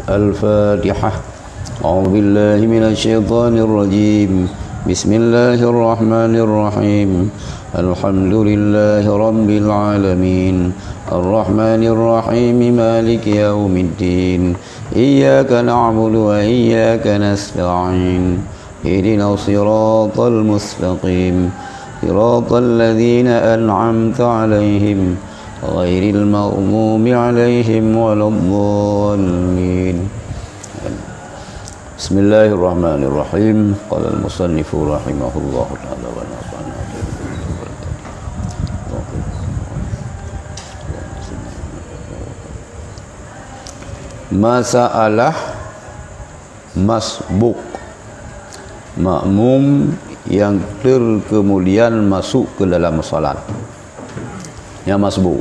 Al-Fatihah. A'udzu billahi minasyaitonir rajim. Bismillahirrahmanirrahim. Alhamdulillahi rabbil alamin. Ar-Rahmanir Rahim. Maliki yaumiddin. Iyyaka na'budu wa iyyaka nasta'in. Ihdinas siratal mustaqim. Siratal ladzina an'amta 'alaihim ghairil maghdubi 'alaihim waladdallin. Bismillahirrahmanirrahim. Qala al-musannifu rahimahullahu ta'ala wa nafa'ana masalah masbuk, makmum yang kemudian masuk ke dalam salat. Yang masbuk,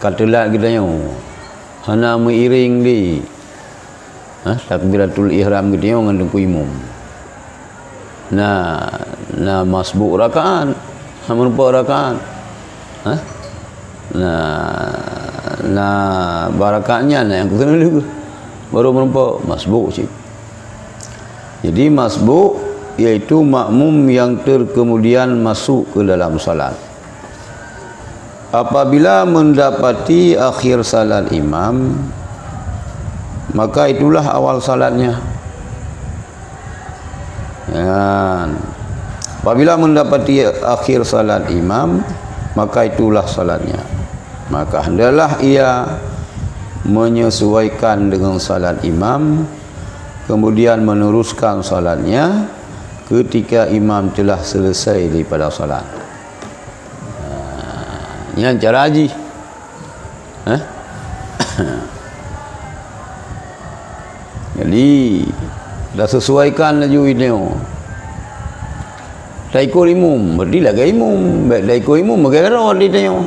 katalah kita yang hana mengiring di takbiratul ihram kita yang ngandung imam. Nah masbuk rakaat, merupakan rakaat. Nah barakatnya yang kena dulu baru merupakan masbuk sih. Jadi masbuk yaitu makmum yang kemudian masuk ke dalam salat apabila mendapati akhir salat imam, maka itulah awal salatnya. Apabila mendapati akhir salat imam, maka itulah salatnya. Maka hendaklah ia menyesuaikan dengan salat imam, kemudian meneruskan salatnya ketika imam telah selesai daripada salat. Ini cara haji. Jadi dah sesuaikan laju ini. Dah ikut imam, berarti lah ke imam. Dah ikut imam, bagaimana orang dia tengok.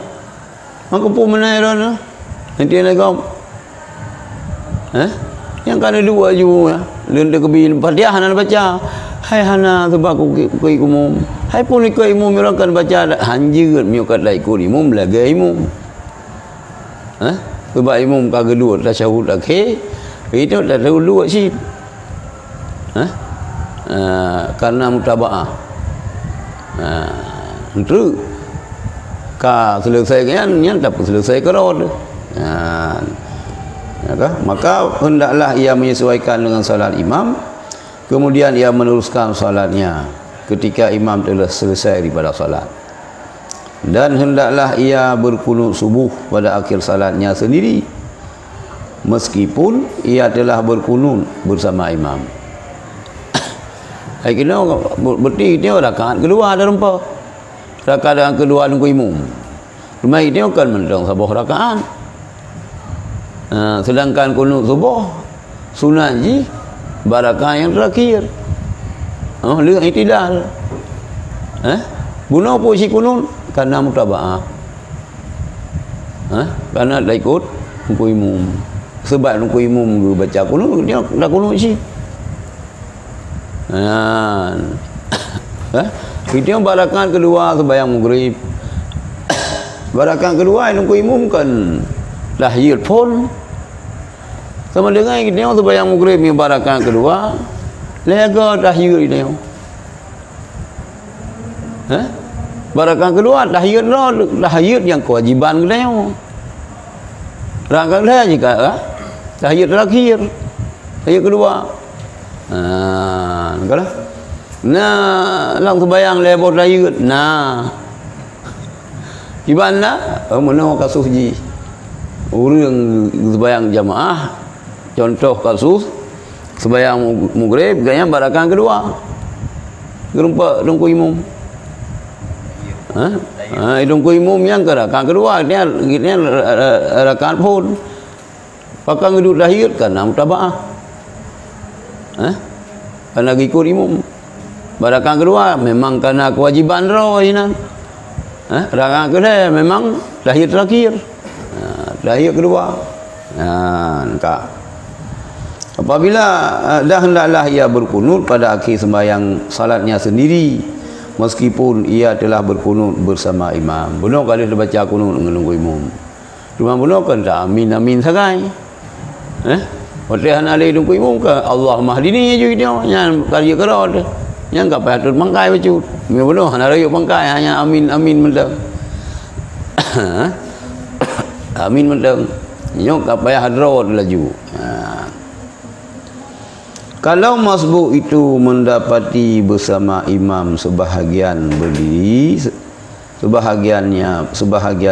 Maka pun menaik orang. Nanti dia nak yang kena dua juga. Lenda kebin Fatihah hana baca. Hai hana sebab aku ikut imam. Hai pun ikut imam orang kan baca hanjir mi kat lai ikut imam lagi imam. Sebab imam kagak dua tasyahud akhir. Itu dah dulu sih. Karena mutabaah. Itu ka selesai kan yang dapat selesai kerod. Maka hendaklah ia menyesuaikan dengan salat imam, kemudian ia meneruskan salatnya ketika imam telah selesai daripada salat. Dan hendaklah ia berkunut subuh pada akhir salatnya sendiri, meskipun ia telah berkunut bersama imam. Kena berarti dia rakaat kedua ada rempah. Rakaat kedua nunggu imam. Rumah ini akan mendang sebuah rakaat. Sedangkan kunut subuh sunat ji barakah yang terakhir. Lihat itidal. Guna apa si kunut? Karena mutabaah. Karena dah ikut nunggu imam. Sebab nunggu imam baca kunut, dia dah kunut si. Kita barakah kedua sembahyang maghrib. Barakah kedua nunggu imam kan lahir pun sama dengan kita sembahyang maghrib ni barakah kedua lega tahiyat dia. Barakah kedua tahiyat yang kewajiban kita. Rakaat dia jika tahiyat terakhir. Tahiyat kedua. Kalau lang sembahyang lebor tahiyat. Gimana? Mana kasus ji. Orang sembahyang jamaah, contoh kasus sembahyang maghrib gaya barakah kedua. Gerumpa dongku imam. Dongku imam yang rakaat kedua dia rakaat pun. Pakai ngeduk tahiyat karena mutabaah. Karena ikut imam. Barakah kedua memang karena kewajiban roh ini. Rakaat kedua memang tahiyat terakhir. Tahiyat kedua. Apabila dah hendaklah ia berkunut pada akhir sembahyang salatnya sendiri, meskipun ia telah berkunut bersama imam. Benar kalau dia baca kunut dengan imam. cuma gunakan tak amin sagai. Hotel alai dungku imum ke Allah mahdini je dia yang karya kerod yang enggak payah tu bangkai bacu me benar hana rayuk bangkai hanya amin mentang. Amin mentang nyok enggak payah hadrod laju. Kalau masbuk itu mendapati bersama imam sebahagian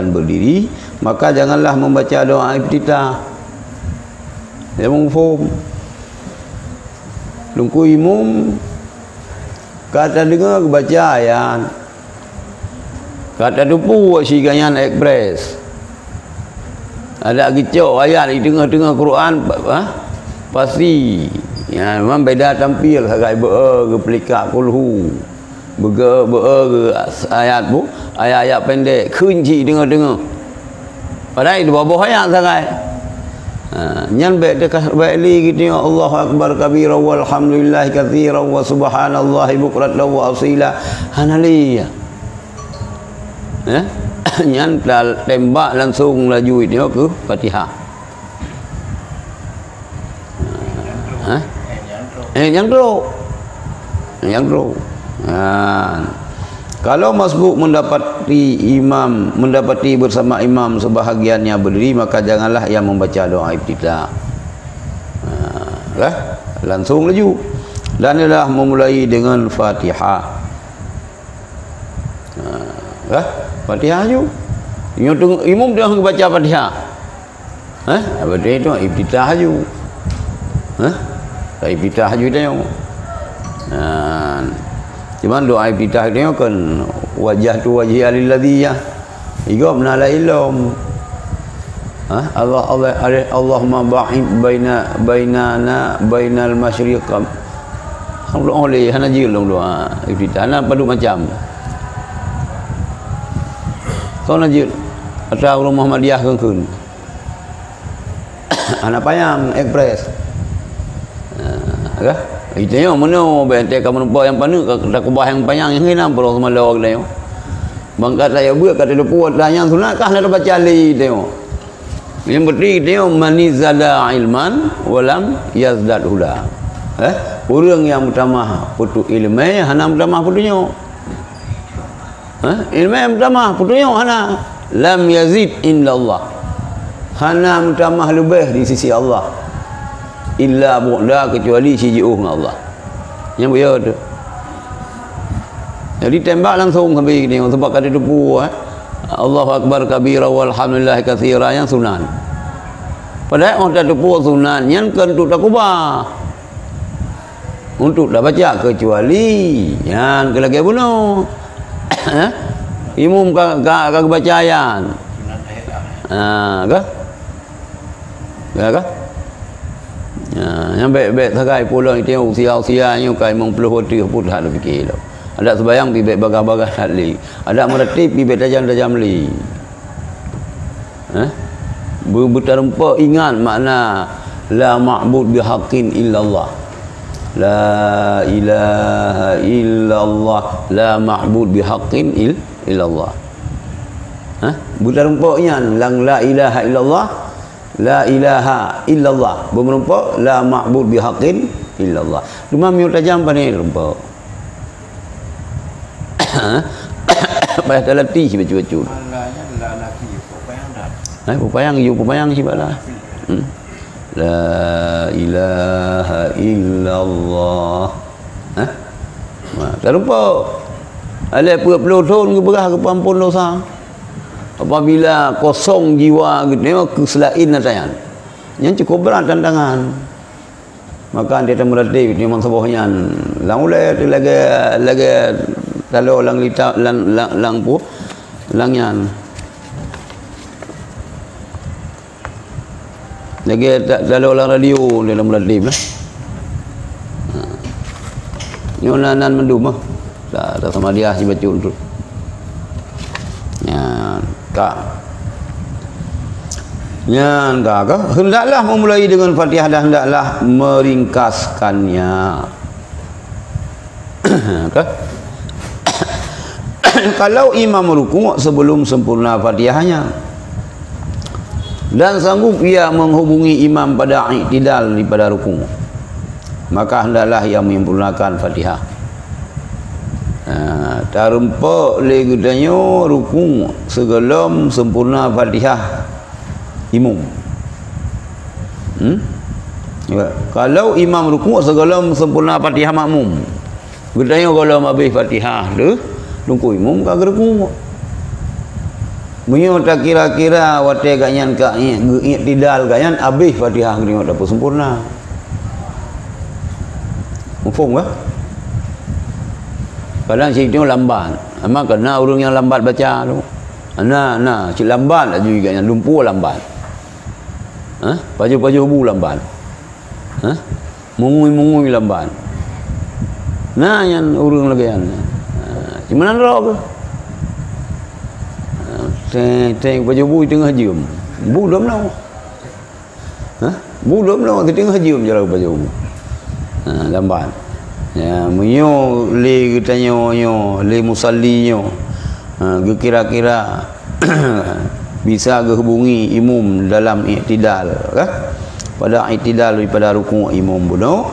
berdiri, maka janganlah membaca doa iftitah. Dia mengfaham. Lungku imam kata dengar baca ayat. Kata dupu si ganyan ekspres. Ada gicau ayat di tengah-tengah Quran pasti ya memang beda tampil sagai ke pelika kulhu ke ayat bu ayat-ayat pendek kunci dengar padahal itu bawah ayat sagai nyan baik dekat baik li gitu Allahu akbar kabira walhamdulillah katsira wa subhanallahi bukratan wa asila hanali nyan tembak langsung laju itu ke Fatihah. Yang teruk. Kalau masbuk mendapati bersama imam sebahagiannya berdiri, maka janganlah ia membaca doa iftitah. Langsung laju dan ialah memulai dengan Fatihah. Fatihah ju. Imam dia baca Fatihah. Berarti itu iftitah ju. Iftitah ju dia. Cuman doa iftitah dia kan wajah tu wajhi alilladhi ya. Igop nala ilum. Allahumma ba'id bainal masyriq. Allah oleh hana jilung doa iftitah na padu macam. Kau najil atau rumah Muhammadiyah keun. Anak payang ekspres. Itu yang mana bente kamu nampak yang panu tak kubah yang panjang yang hina perlu sama lawak dia. Bangkat saya buat kata dia puat yang sunat kah nak baca ali dia. Yang berarti dia manizala ilman walam yazdad huda. Orang yang bertambah putu ilmu hana bertambah putunya. Ilmu yang bertambah putunya hana lam yazid indallah. Hana bertambah lebih di sisi Allah. Illa bu'la kecuali si jauh dengan Allah. Yang biar tu. Jadi tembak langsung sampai ni sebab kata depu Allahu akbar kabira walhamdulillah katsira yang sunan. Padahal orang tak depu sunan yang kan untuk takubah. Untuk dah baca kecuali yang kelagi bunuh. Imam kagak baca ayat. Kah? Kah? Yang baik-baik sagai pulang itu usia-usianya kai mong puluh hati pun tak ada fikir dah. Ada sebayang pi baik bagah-bagah tak li. Ada meretip pi baik tajam-tajam li. Berterempa ingat makna la ma'bud bihaqqin illallah. La ilaha illallah la ma'bud bihaqqin illallah. Berterempa ingat lang la ilaha illallah. La ilaha illallah bermerempak la ma'bud bihaqqin illallah. Cuma miut tajam pandai rempak. Payah terlatih baca-baca. La laki pupayang dah. Pupayang sibalah. La ilaha illallah. Tak rempak. Ada puluh tahun ke berah ke pampun dosa. Apabila kosong jiwa gitu keselain natayan yang cukup berat tantangan maka dia melatih dia mensabahnya lang ulai lagi kalau lang lita lang pu langyan lagi kalau lang radio dia melatih lah nyonanan mendum tak sama dia si baca untuk Nyan kah? Hendaklah memulai dengan Fatihah dan hendaklah meringkaskannya. Kalau imam rukuk sebelum sempurna Fatihahnya, dan sanggup ia menghubungi imam pada i'tidal pada rukuk, maka hendaklah ia menyempurnakan Fatihah. Tarempak le gedanya rukuk sebelum sempurna Fatihah imam. Kalau imam rukuk sebelum sempurna Fatihah makmum, gedanya kalau habis Fatihah tu rukuk imam kagak rukuk. Menyo tak kira-kira wate ganyan ka i'tidal ganyan habis Fatihah gedanya tak sempurna. Mufhum ke? Kadang si itu lambat. Ama kena orang yang lambat baca tu. Nah, si lambat aja juga yang lumpur lambat. Paju-paju bu lambat. Mungui lambat. Nah, yang orang lagi yang. Cuma nak ke? Teng baju bu tengah jam. Bu dom no. Bu dom no tengah jam jalan baju bu. Lambat. Ya, menyo le getanyo le musallinyo. Kira-kira bisa hubungi imam dalam i'tidal, pada i'tidal daripada rukuk imam bunuh,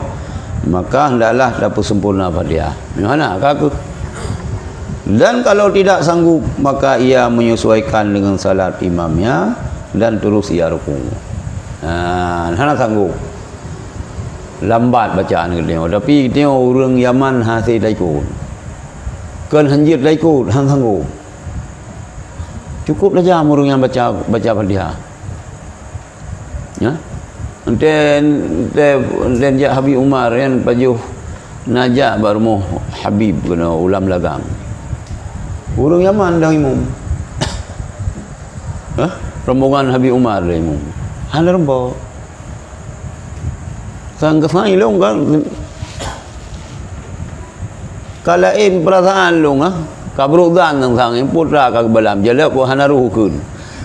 maka hendaklah dapat sempurna Fatihah. Mana kaku? Dan kalau tidak sanggup, maka ia menyesuaikan dengan salat imamnya dan terus ia rukuk. Hana sanggup. Lambat bacaan dia, tapi dia orang Yaman hasil daikut. Kan hanjir daikut, hang sanggup. Cukup saja orang yang baca Fatihah. Ya. Dan jak Habib Umar yang pajuh najak baru Habib kena ulam lagang. Orang Yaman dah imam. Rombongan Habib Umar dah imam. Hana rembok. Sang kesai long kan kalain perasaan long kabrudan tang sang putra ka balam jala ko hana ruhun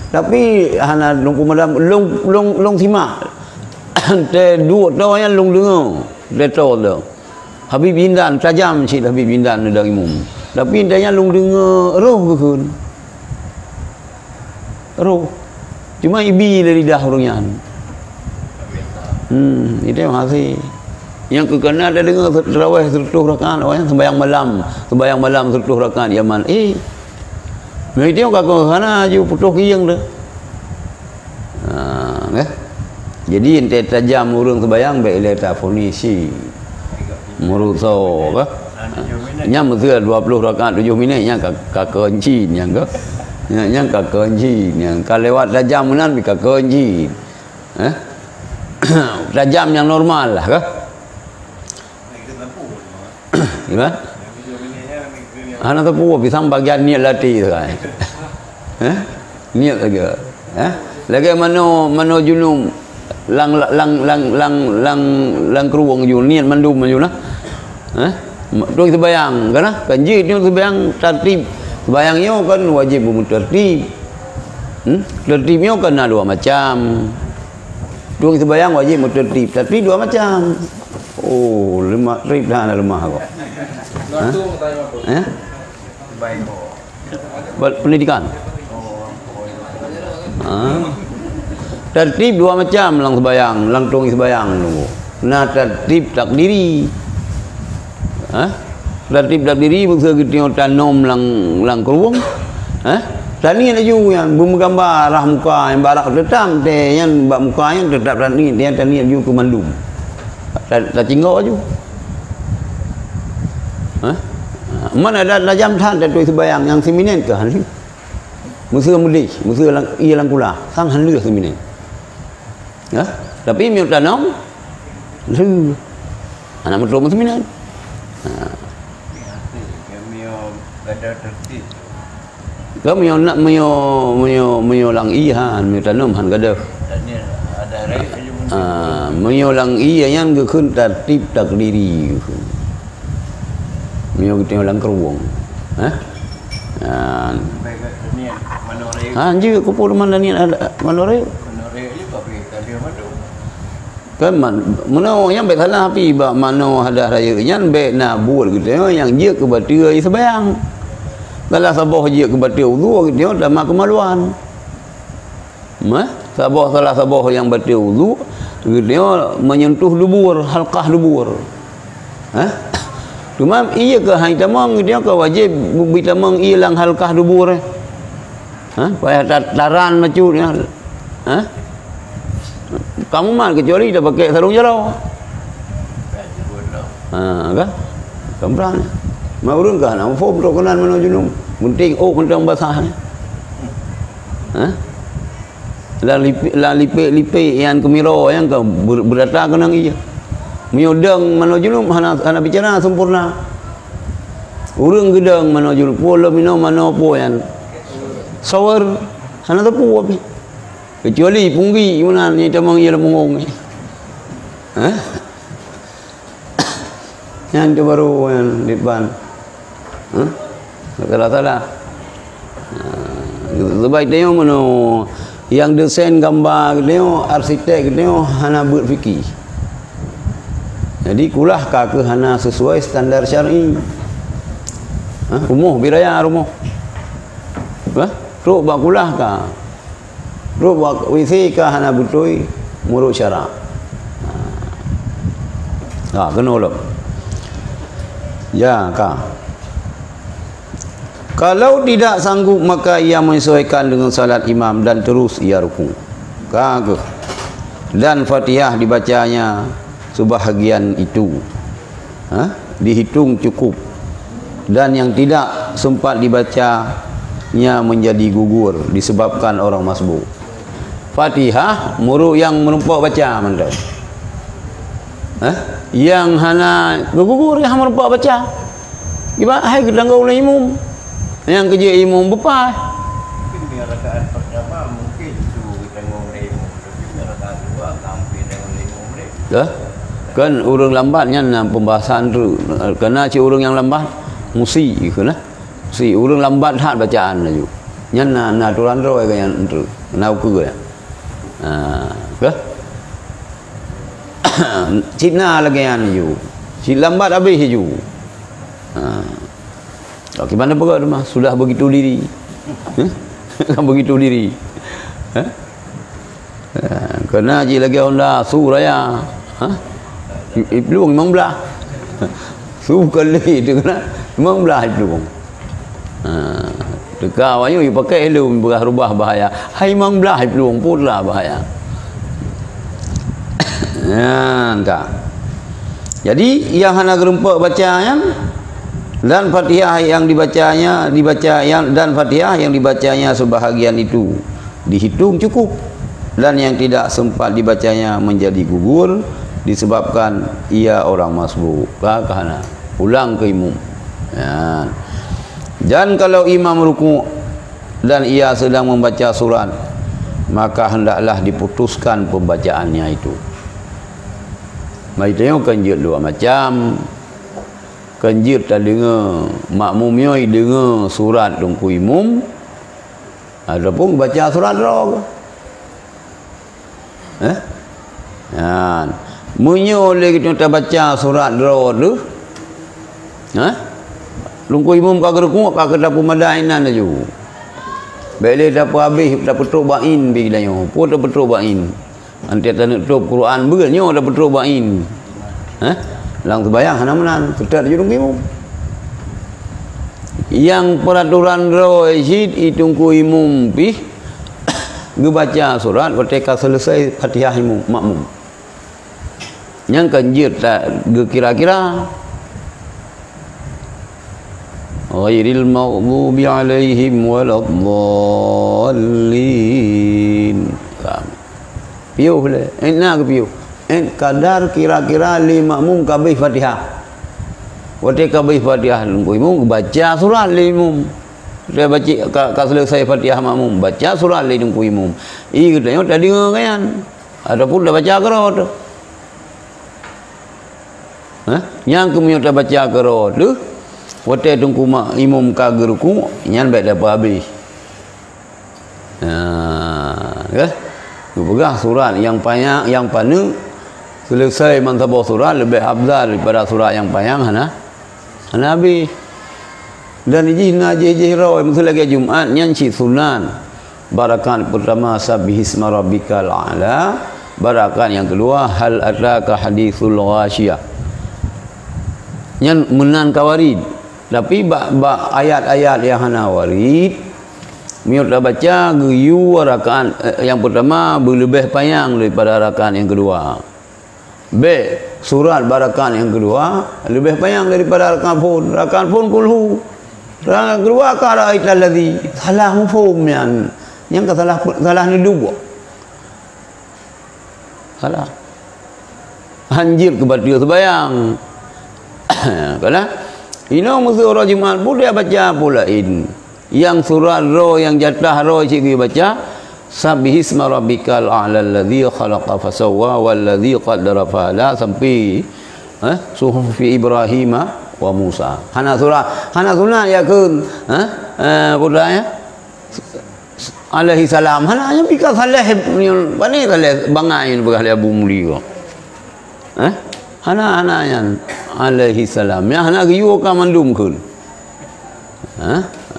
tapi hana long kumadam long simak te dua to yang long dengar de to de Habib Bindan tajam si Habib Bindan dari imam tapi dia long dengar roh keun roh cuma ibi dari dah orangnya. Itu yang hasil. Yang kekena ada dengar tarawih 100 rakaat, orang sembahyang malam 100 rakaat Yaman. Mereka kakak kana ju putus kiang dah. Jadi ente tajam urang sembahyang baik le telefonisi. Muruso ke? Nyam mesti 20 rakaat 7 minit nya kakak encin yang ke. Yang kakak encin yang kalau lewat tajam menan kakak encin. Jam yang normal lah kah? Gimana? Anak tepu pisang bagian niat latih tu kan? Niat lagi. Lagi mano junum lang keruang junum niat mandum junum lah. Tu kita bayang, kan? Kanji tu bayang tertib. Bayangnya kan wajib tertib. Tertibnya kan ada dua macam. Dua kita bayang wajib tertib, tapi dua macam. Oh, 5 trip dah ada lemah kok. Buat pendidikan. Tertib dua macam lang sebayang, lang tung sebayang nunggu. Nah tertib takdiri. Tertib takdiri maksud kita tanam lang keruang. Tani ada juga yang bergambar arah muka yang barak tetap teh yang bak muka yang tetap tani dia tani juga kemandum. Tak tinggal aja. Mana ada jam tan dan tu sebayang yang seminen ke hari. Musuh mudi, musuh ia lang kula, sang hanlu seminen. Tapi miut tanam lu anak metro seminen. Ada tertib. Kami yang nak menyolang ihan, tanam han kada. Ada rai menyolang iya yang gekun tertib takdiri. Menyolang keruang. Anjir kupur mana ni ada manore. Manore ni tapi dia madu. Kan mana yang baik salah api ba mana ada raya yang baik nak buat gitu yang dia ke batia sebayang. Kalau sabah dia ke batia wudu dia dah mak kemaluan. salah sabah yang batal wudu dia menyentuh dubur, halqah dubur. Cuma iya ke hai tamang dia ke wajib bi tamang ilang halqah dubur. Payah taran macu dia. Kamu mah kecuali dah pakai sarung jarau. Kan? Kambrang. Mau urang kan am fom tok kanan mano junum. Penting mentang basahnya. Lipik yang kemiro yang ke berdatang kenang iya. Miodang mano junum hana bicara sempurna. Urang gedang mano junum pola mino mano po yang sawar hana tepu api. Kecuali punggi mana ni tamang ia mengong. Yang tu baru yang depan. Salah. Sebaik dia mana yang desain gambar dia arsitek dia hana berfikir. Jadi kulah ke hana sesuai standar syar'i. Rumah biraya rumah. Ruk bakulah ka. Ruk bak WC ka hana betul muruk syarak. Kena ulap. Ya ka. Kalau tidak sanggup maka ia menyesuaikan dengan salat imam dan terus ia rukuk. Kagak. Dan Fatihah dibacanya sebahagian itu. Dihitung cukup. Dan yang tidak sempat dibacanya menjadi gugur disebabkan orang masbuk. Fatihah muruk yang merempak baca mentau. Yang hana gugur yang merempak baca. Gimana hai kedangau oleh imam. Yang kerja imam bepas. Mungkin biar rakaat pertama mungkin tu tengok imam, tapi biar rakaat kedua tampil dengan imam dia. Kan urang lambatnya pembahasan tu. Kena si urang yang lambat musi kena. Si urang lambat hat bacaan laju. Nyan na turan roy kan yang tu. Nau ke ya. Ke? Cipna lagi yang ju. Si lambat habis ju. Bagaimana pula rumah sudah begitu diri. Begitu diri. Kena je lagi Honda su raya. Peluang memang belah. Su kali tu kena memang belah peluang. Dekat ayu pakai helm berubah bahaya. Hai memang belah peluang pula bahaya. Entah. Jadi yang hana gerempak bacanya dan Fatihah yang dibacanya dan Fatihah yang dibacanya sebahagian itu dihitung cukup dan yang tidak sempat dibacanya menjadi gugur disebabkan ia orang masbuk. Kahana ulang ke imam. Dan kalau imam rukuk dan ia sedang membaca surat maka hendaklah diputuskan pembacaannya itu. Mai tengok kanjut dua macam. Kanjir tak dengar makmum yoi dengar surat tungku imam adapun baca surat roh munyo oleh kita baca surat roh tu tungku imam kagak rukuk kagak dapat madainan aju bele dapat habis dapat tobain bilayo pun dapat tobain anti tanuk top Quran begnyo dapat tobain lang terbayang hana menan kita jurung imam yang peraturan rohid itungku imam pi ngebaca surat ketika selesai Fatihah imam makmum yang kanjir tak kira-kira ghairil maghdubi alaihim waladdallin piuh le enak piuh kadar kira-kira 5 makmum kabeh Fatihah. Waktu kabeh Fatihah imam baca surah imam. Dia baca ka selesai Fatihah makmum baca surah tunggu imam. Katanya tadi ngayan. Adapun dah baca qira tu. Yang kemudian dah baca qira tu waktu tunggu imam ka ruku nyan baik dapat habis. Kan? Pegah surat yang panjang yang panjang selesai mantabah surat lebih afdal daripada surat yang panjang hana habis dan ijih rawi mesti lagi Jumaat nyanci sunan Barakat pertama sabbihisma rabbikal a'la. Barakat yang kedua hal ataka hadithul ghashiyah. Yang menan kawarid. Tapi ayat-ayat yang hana warid miut dah baca geyu rakaat yang pertama berlebih panjang daripada rakaat yang kedua. B. Surat barakat yang kedua lebih panjang daripada rakaat pun kulhu. Rakaat kedua qara aital ladzi salah mafhum yang salah ni dua. Salah. Anjir kebatil sembayang. Kalau ino musuh surah Jumaat pun dia baca pula in. Yang surat roh yang jatah roh cikgu baca sabbihisma rabbikal a'la alladzi khalaqa fasawwa walladzi qaddara fahada sampai suhufi Ibrahim wa Musa. Hana surah ya kun budaya alaihi salam hana nya pika saleh pani saleh bangai begal Abu Muli ko. Hana yan alaihi salam ya hana giyu ka mandum kun.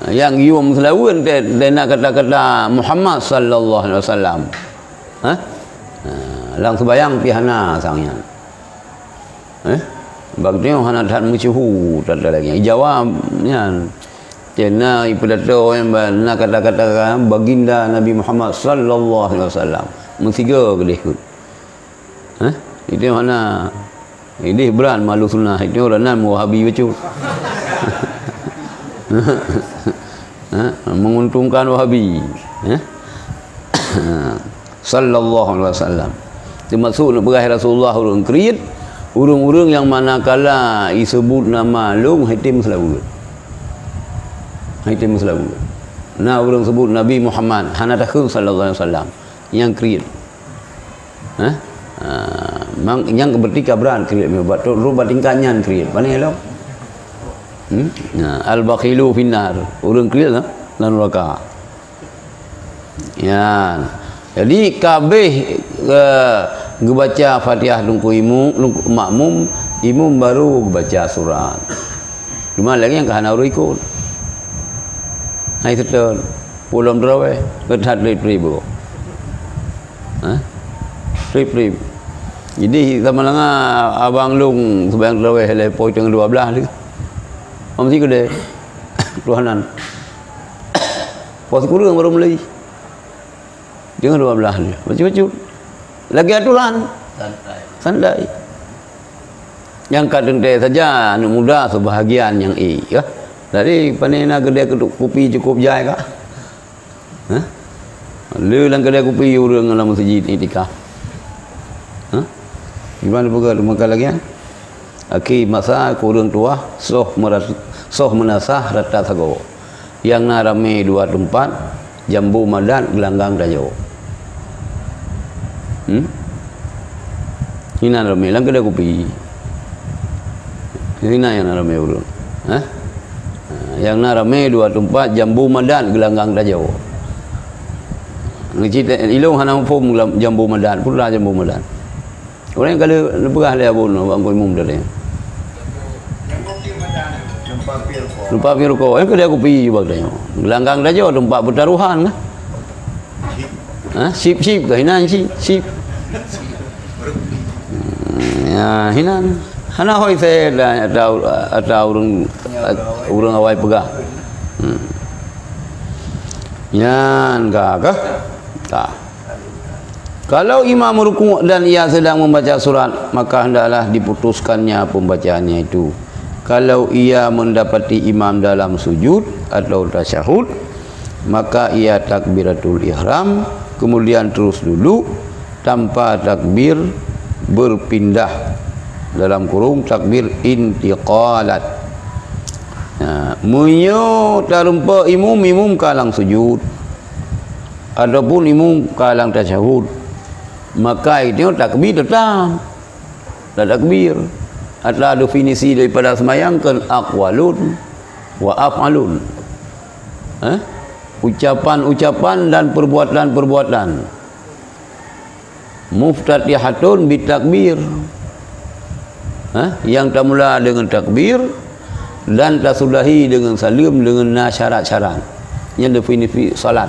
Yang giyu muslawun dia nak kata-kata Muhammad sallallahu alaihi wasallam. Lang sembayang pihana sangnya. Bagdeo hana tan mucuhu tak ada lagi. Jawab yan. Cina ipidato yang nak kata-kata baginda Nabi Muhammad sallallahu alaihi wasallam. Mestiga ke dia. Itu mana ini berat malu sunnah itu orang Wahabi baca. Menguntungkan Wahabi. Sallallahu alaihi wasallam. Termasuk nak berakhir Rasulullah urang kriit, urang-urang yang manakala disebut nama long hitim selalu. Hitim selalu. Nah urang sebut Nabi Muhammad hana takhun sallallahu alaihi wasallam yang kriit. Yang kebertika beran kriit buat rubat tingkatnya kriit mana elok al-bakhilu finnar urang kriit lah lan neraka ya. Jadi kabeh ngebaca Fatihah nungku makmum imam baru baca surat cuma lagi yang kahana uru ikut hai setel pulang terawih ketat ribu rip. Jadi sama langa abang lung sembahyang tarawih le poi teng 12 lagi. Mesti gede. Tuhanan. Pos kurang baru mulai. Teng 12 ni. Baca-baca. Lagi aturan. Santai. Yang kadang dia saja anak muda sebahagian yang ya. Dari panena gede kopi cukup jai kah? Lu lang gede kopi urang dalam masjid itikaf. Gimana bukan makan lagi kan? Aki masa kurang tua soh menasah rata sago. Yang narame 2 tempat jambu madan gelanggang dayo. Hina rame lang kada kopi. Hina yang narame urang. Yang narame 2 tempat jambu madan gelanggang dayo. Ngecita ilung hana pom jambu madan, pura jambu madan. Orang yang kalau berah dia pun bangku umum dia. Lupa pirko. Yang kada kopi juga dia. Gelanggang dah jauh tempat pertaruhan kan. Sip ke hinan sip. Ya hinan. Hana hoi saya atau urang awai pegah. Yan kah? Tak. Kalau imam rukuk dan ia sedang membaca surat, maka hendaklah diputuskannya pembacaannya itu. Kalau ia mendapati imam dalam sujud atau tasyahud, maka ia takbiratul ihram, kemudian terus duduk tanpa takbir berpindah, dalam kurung takbir intiqalat. Munyo tarumpa imam kalang sujud ataupun imam kalang tasyahud, maka itu takbir tetap. Takbir adalah definisi daripada semayang kan aqwalun wa af'alun. Ucapan-ucapan dan perbuatan-perbuatan. Muftatihatun bitakbir. Yang tak mula dengan takbir dan tak sudahi dengan salim dengan syarat-syarat. Yang definisi salat.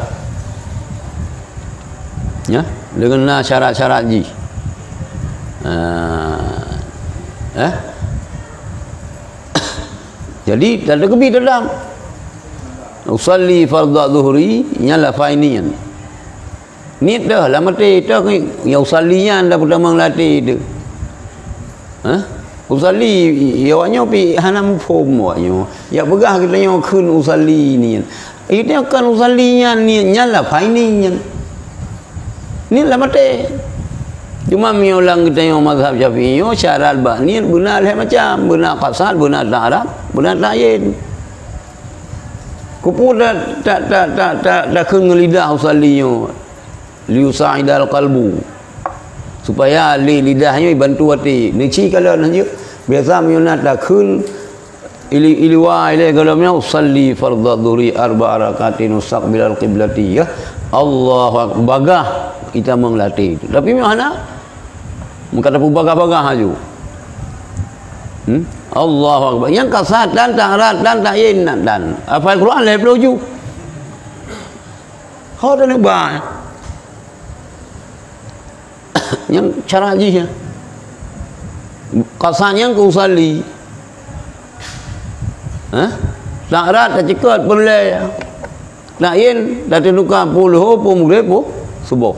Ya, dengan syarat-syarat ji. Jadi tak ada kebi dalam usalli fardhu zuhri nyala fainian. Ni dah lah mati dah ya usallinya anda pertama ngelatih tu. Usalli ya awaknya pi hanam form awaknya. Ya begah kita yang kun usalli ni. Itu kan usallinya ni nyala fainian. Ni lah mati. Cuma mi ulang kita yang mazhab Syafi'i syarat ba ni benar lah macam benar qasad benar ta'arab benar ta'yin. Kupu tak kena lidah usallinya liusa'idal qalbu supaya lidahnya bantu hati. Neci kalau nanti biasa mi nak tak kun iliwa ile galamnya usalli fardhu dhuhri 4 rakaatin mustaqbilal qiblati ya Allahu akbar bagah kita menglatih itu. Tapi mana muka ada bagah-bagah aja. Allahu akbar. Yang kasat dan ta'arad dan ta'yin dan hafal Quran le peluju. Kau dah lebah. Yang cara haji ya. Kasat yang kau usalli. Ta'arad tak cekat boleh. Ta'yin dah tentukan puluh pun maghrib pun subuh.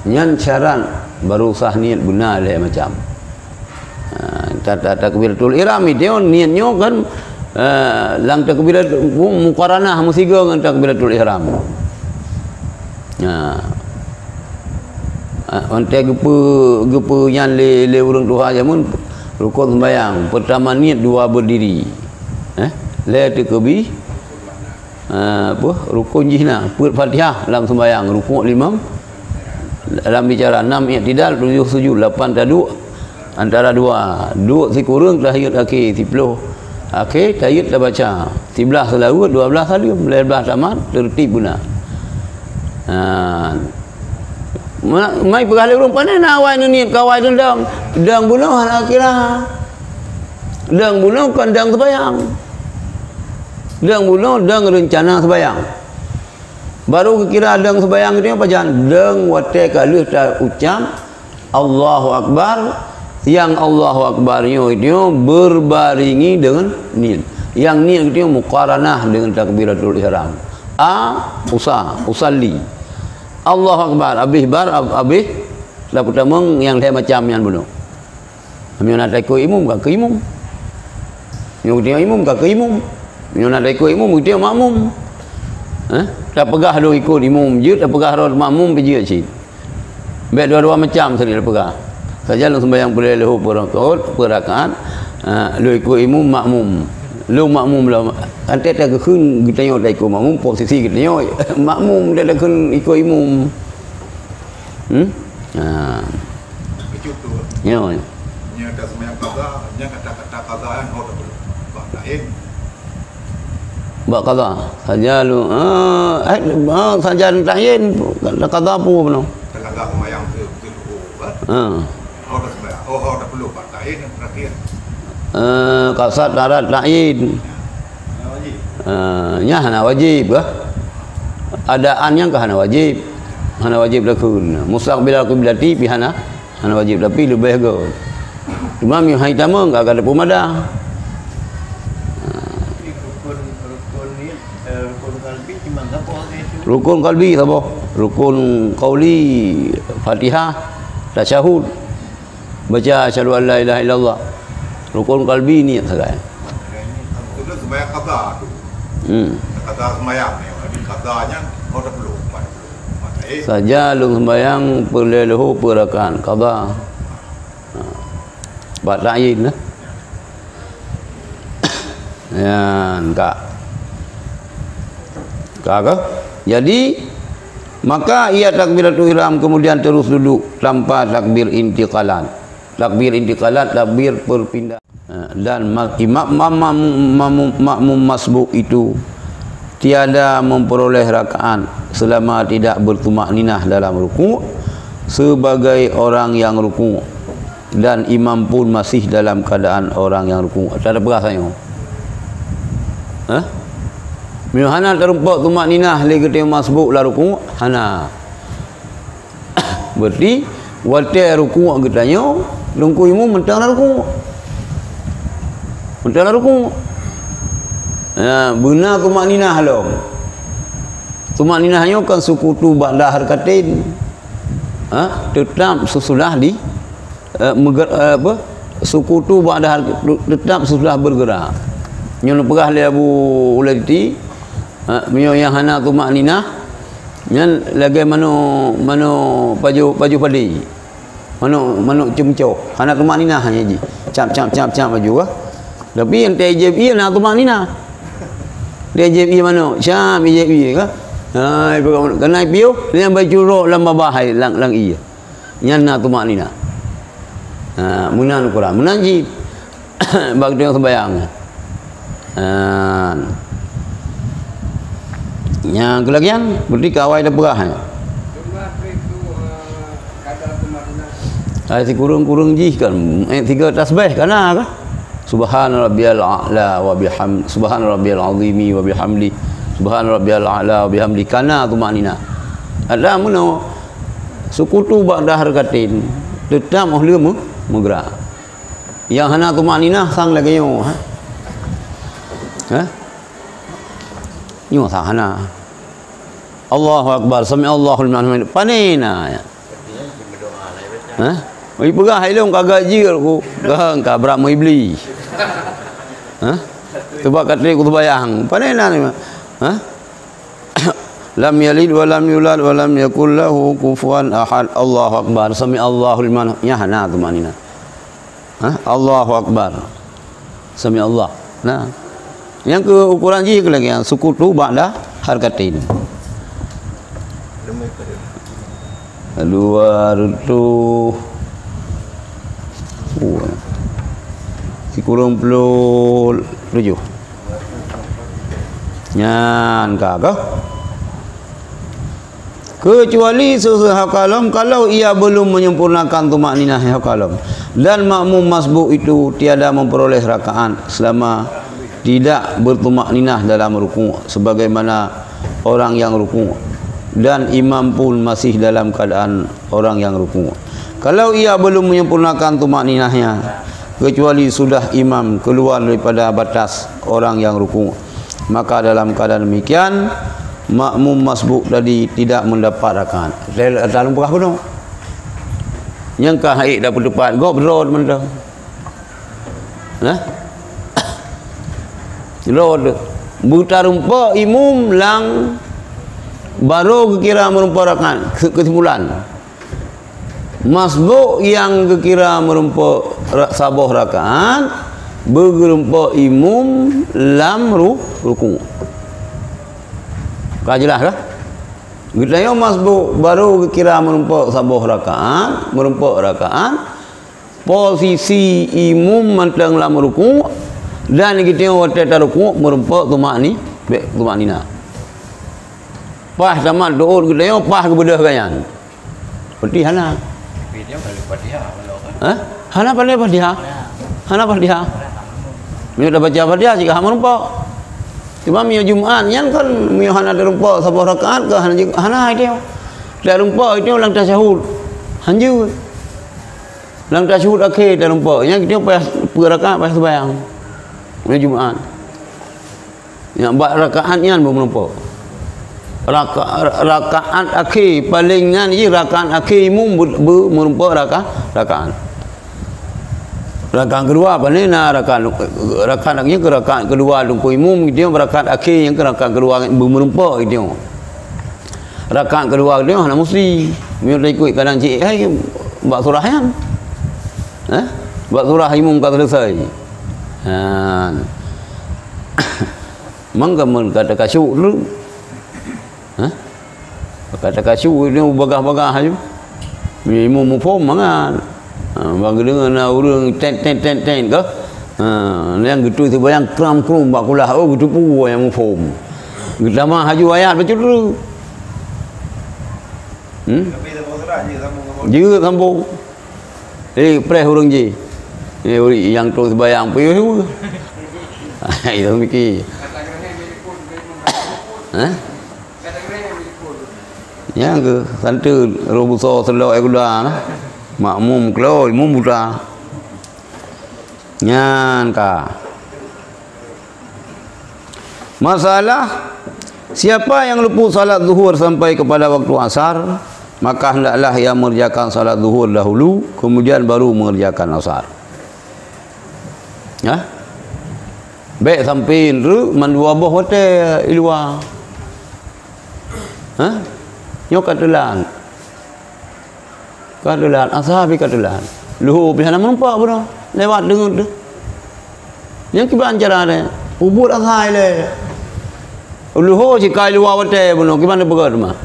Yang syarat baru sah niat benar lah macam takbiratul ihram itu niatnya kan lang takbiratul muqaranah musiga dengan takbiratul ihram. Antai gepa yang le urang Tuhan jamun rukun sembahyang pertama niat dua berdiri le takbir rukun jihna Fatihah dalam sembahyang rukun 5 dalam bicara 6 i'tidal 7 sujud 8 taduk antara dua si kurang tahiyat akhir 10 akhir tahiyat dah baca 11 selawat 12 salim 11 tamat tertib guna mai perkara urang pandai nak awai ni kawai dendang bunuh akhirah dang bunuh kan dang sembahyang dang bunuh dang rencana sembahyang. Baru kira dang sembahyang dia apa jangan dang wate kalih ta ucap Allahu akbar yang Allahu akbarnya itu berbaringi dengan niat. Yang niat itu muqaranah dengan takbiratul ihram. Usalli. Allahu akbar habis dah pertama yang dia macam yang bunuh. Kami nak ikut imam ke imam. Yang dia imam ke imam. Yang nak ikut imam dia makmum. Tak pegah do ikut imam je, tak pegah do makmum pergi cik. Baik dua-dua macam sekali dah pegah. Saja lu sembahyang boleh lahu per rakaat, lu ikut imam makmum. Lu makmum lah. Antai tak keun kita tengok tak ikut makmum posisi kita tengok makmum dia tak keun ikut imam. Itu tu. Ya. Nya dah sembahyang qada, nya kata-kata qadaan orang tak lain. Buat qada saja lu saja ta'yin qada apa benar qada sembahyang tu kan dah sembahyang dah perlu buat ta'yin terakhir qasad darat ta'yin nya hana wajib ke adaannya ke hana wajib lakun mustaqbilal qiblati pi hana wajib tapi lebih ke imam yang haitama enggak ada pemadah. Rukun qalbi apa? Rukun qauli Fatihah, tasyahud. Baca asyhadu an la ilaha illallah. Rukun qalbi ni sekarang. Itu sembahyang qada tu. Qada sembahyang ni, tapi qadanya dah perlu. Saja lu sembahyang perleluhu perakan qada. Buat ta'yin lah. Ya, enggak. Kakak. Jadi maka ia takbiratul ihram kemudian terus duduk tanpa takbir intiqalan. Takbir intiqalan takbir perpindah. Dan makmum masbuk itu tiada memperoleh rakaat selama tidak bertumakninah dalam rukuk sebagai orang yang rukuk dan imam pun masih dalam keadaan orang yang rukuk. Tak ada perasaan. Mio hana terumpak tumak ninah le ketemu masbuk la ruku hana. Berarti wate ruku getanyo lungku imu mentang la ruku. Mentang la ruku. Benar tumak ninah lo. Tumak ninahnya kan sukutu ba'da harkatain. Tetap sesudah di sukutu ba'da tetap sesudah bergerak. Nyon perah le Abu Ulaiti mio yang hana tumak ninah nyan lagi mano baju padi. Mano cemcok. Hana tumak ninah hanya ji. Cap baju ah. Tapi yang TJB na tumak ninah. TJB mano? Syam TJB kah? Kenai piu yang baju rok lama bahai lang iya nyana tu maknina munan Quran munan ji bagi tengok sembayang yang kelagian berarti kawai dah perah si kurung ji kan 3 tasbih kana kah subhana rabbiyal a'la wa bihamdi subhana rabbiyal azimi wa bihamdi subhana rabbiyal a'la wa bihamdi kana tumanina ada muno sukutu ba'da harkatin tetap mohli menggerak yang hana tumanina sang lagi yo yo sang hana Allahu akbar sami Allahu liman hamid panina ya oi pegah hailong kagak ji aku gahang ka berak iblis coba katri ku bayang panina ni lam yalid wa lam yulad wa lam yakul lahu kufuwan ahad Allahu akbar sami Allahu liman yahna tumanina Allahu akbar sami Allah nah yang ke ukuran ji ke lagi yang sukutu ba'da harkatin luar tu si kurung 27 nyan kagak kecuali sesuatu kalam kalau ia belum menyempurnakan tumak ninah kalam dan makmum masbuk itu tiada memperoleh rakaat selama tidak bertumak ninah dalam ruku sebagaimana orang yang ruku dan imam pun masih dalam keadaan orang yang ruku. Kalau ia belum menyempurnakan tumak ninahnya kecuali sudah imam keluar daripada batas orang yang ruku, maka dalam keadaan demikian makmum masbuk tadi tidak mendapat rakaat. Dalam perah penuh yang kah haik dapat depan gop road mentang road buta rumpa imum lang baru kira merumpa rakaat kesimpulan masbuk yang kira merumpa sabuh rakaat bergerumpa imum lam ruku. Kau jelas kah? Kita yang masbuk baru kira merumpa sabuh rakaat, posisi imum mentang lam ruku dan kita yang waktu ruku merumpa tumak nina. Pas tamat doa kita yang pas kebedah kayan. Berarti hana. Dia balik Fatihah kalau kan? Hana balik Fatihah. Hana Fatihah. Mio dah baca Fatihah jika hama rumpak. Cuma mio Jumaat yang kan mio hana ada rumpak sabuh rakaat ke hana itu. Dah rumpak itu lang tasyahud. Hanju. Lang tasyahud akhir dah rumpak. Yang kita pas rakaat pas sembahyang. Mio Jumaat. Yang buat rakaatnya belum rumpak. Rakaat akhir palingan je rakaat akhir imum merumpak rakaat. Rakaat kedua apa ni nak rakaat lagi ke rakaat kedua lungku imum dia rakaat akhir yang ke rakaat kedua merumpak dia. Rakaat kedua dia hanya mesti dia ikut kadang cik hai buat surah yang. Buat surah imum kata selesai. Mangga kata kasyuk dulu. Kata kasyuk dia bagah-bagah aja. Imum mufhum mangan. Bagi dengan orang ten ke yang gitu tu bayang kram bakulah gitu pu yang mufhum kita mah haju ayat baca dulu juga sambung preh orang je yang tu bayang piu itu mikir Yang ke santu robuso selok kuda lah. Makmum kalau imam buta. Nyan ka. Masalah siapa yang luput salat zuhur sampai kepada waktu asar, maka hendaklah ia mengerjakan salat zuhur dahulu, kemudian baru mengerjakan asar. Ya? Baik sampai tu mandua boh hotel luar. Nyok katulan. Katulan asar bi katulan. Luhur pihana nampak pun lewat dengar tu. Yang kiban cara dia. Ubur asar le. Luhur si kai luar hotel pun gimana begat mah.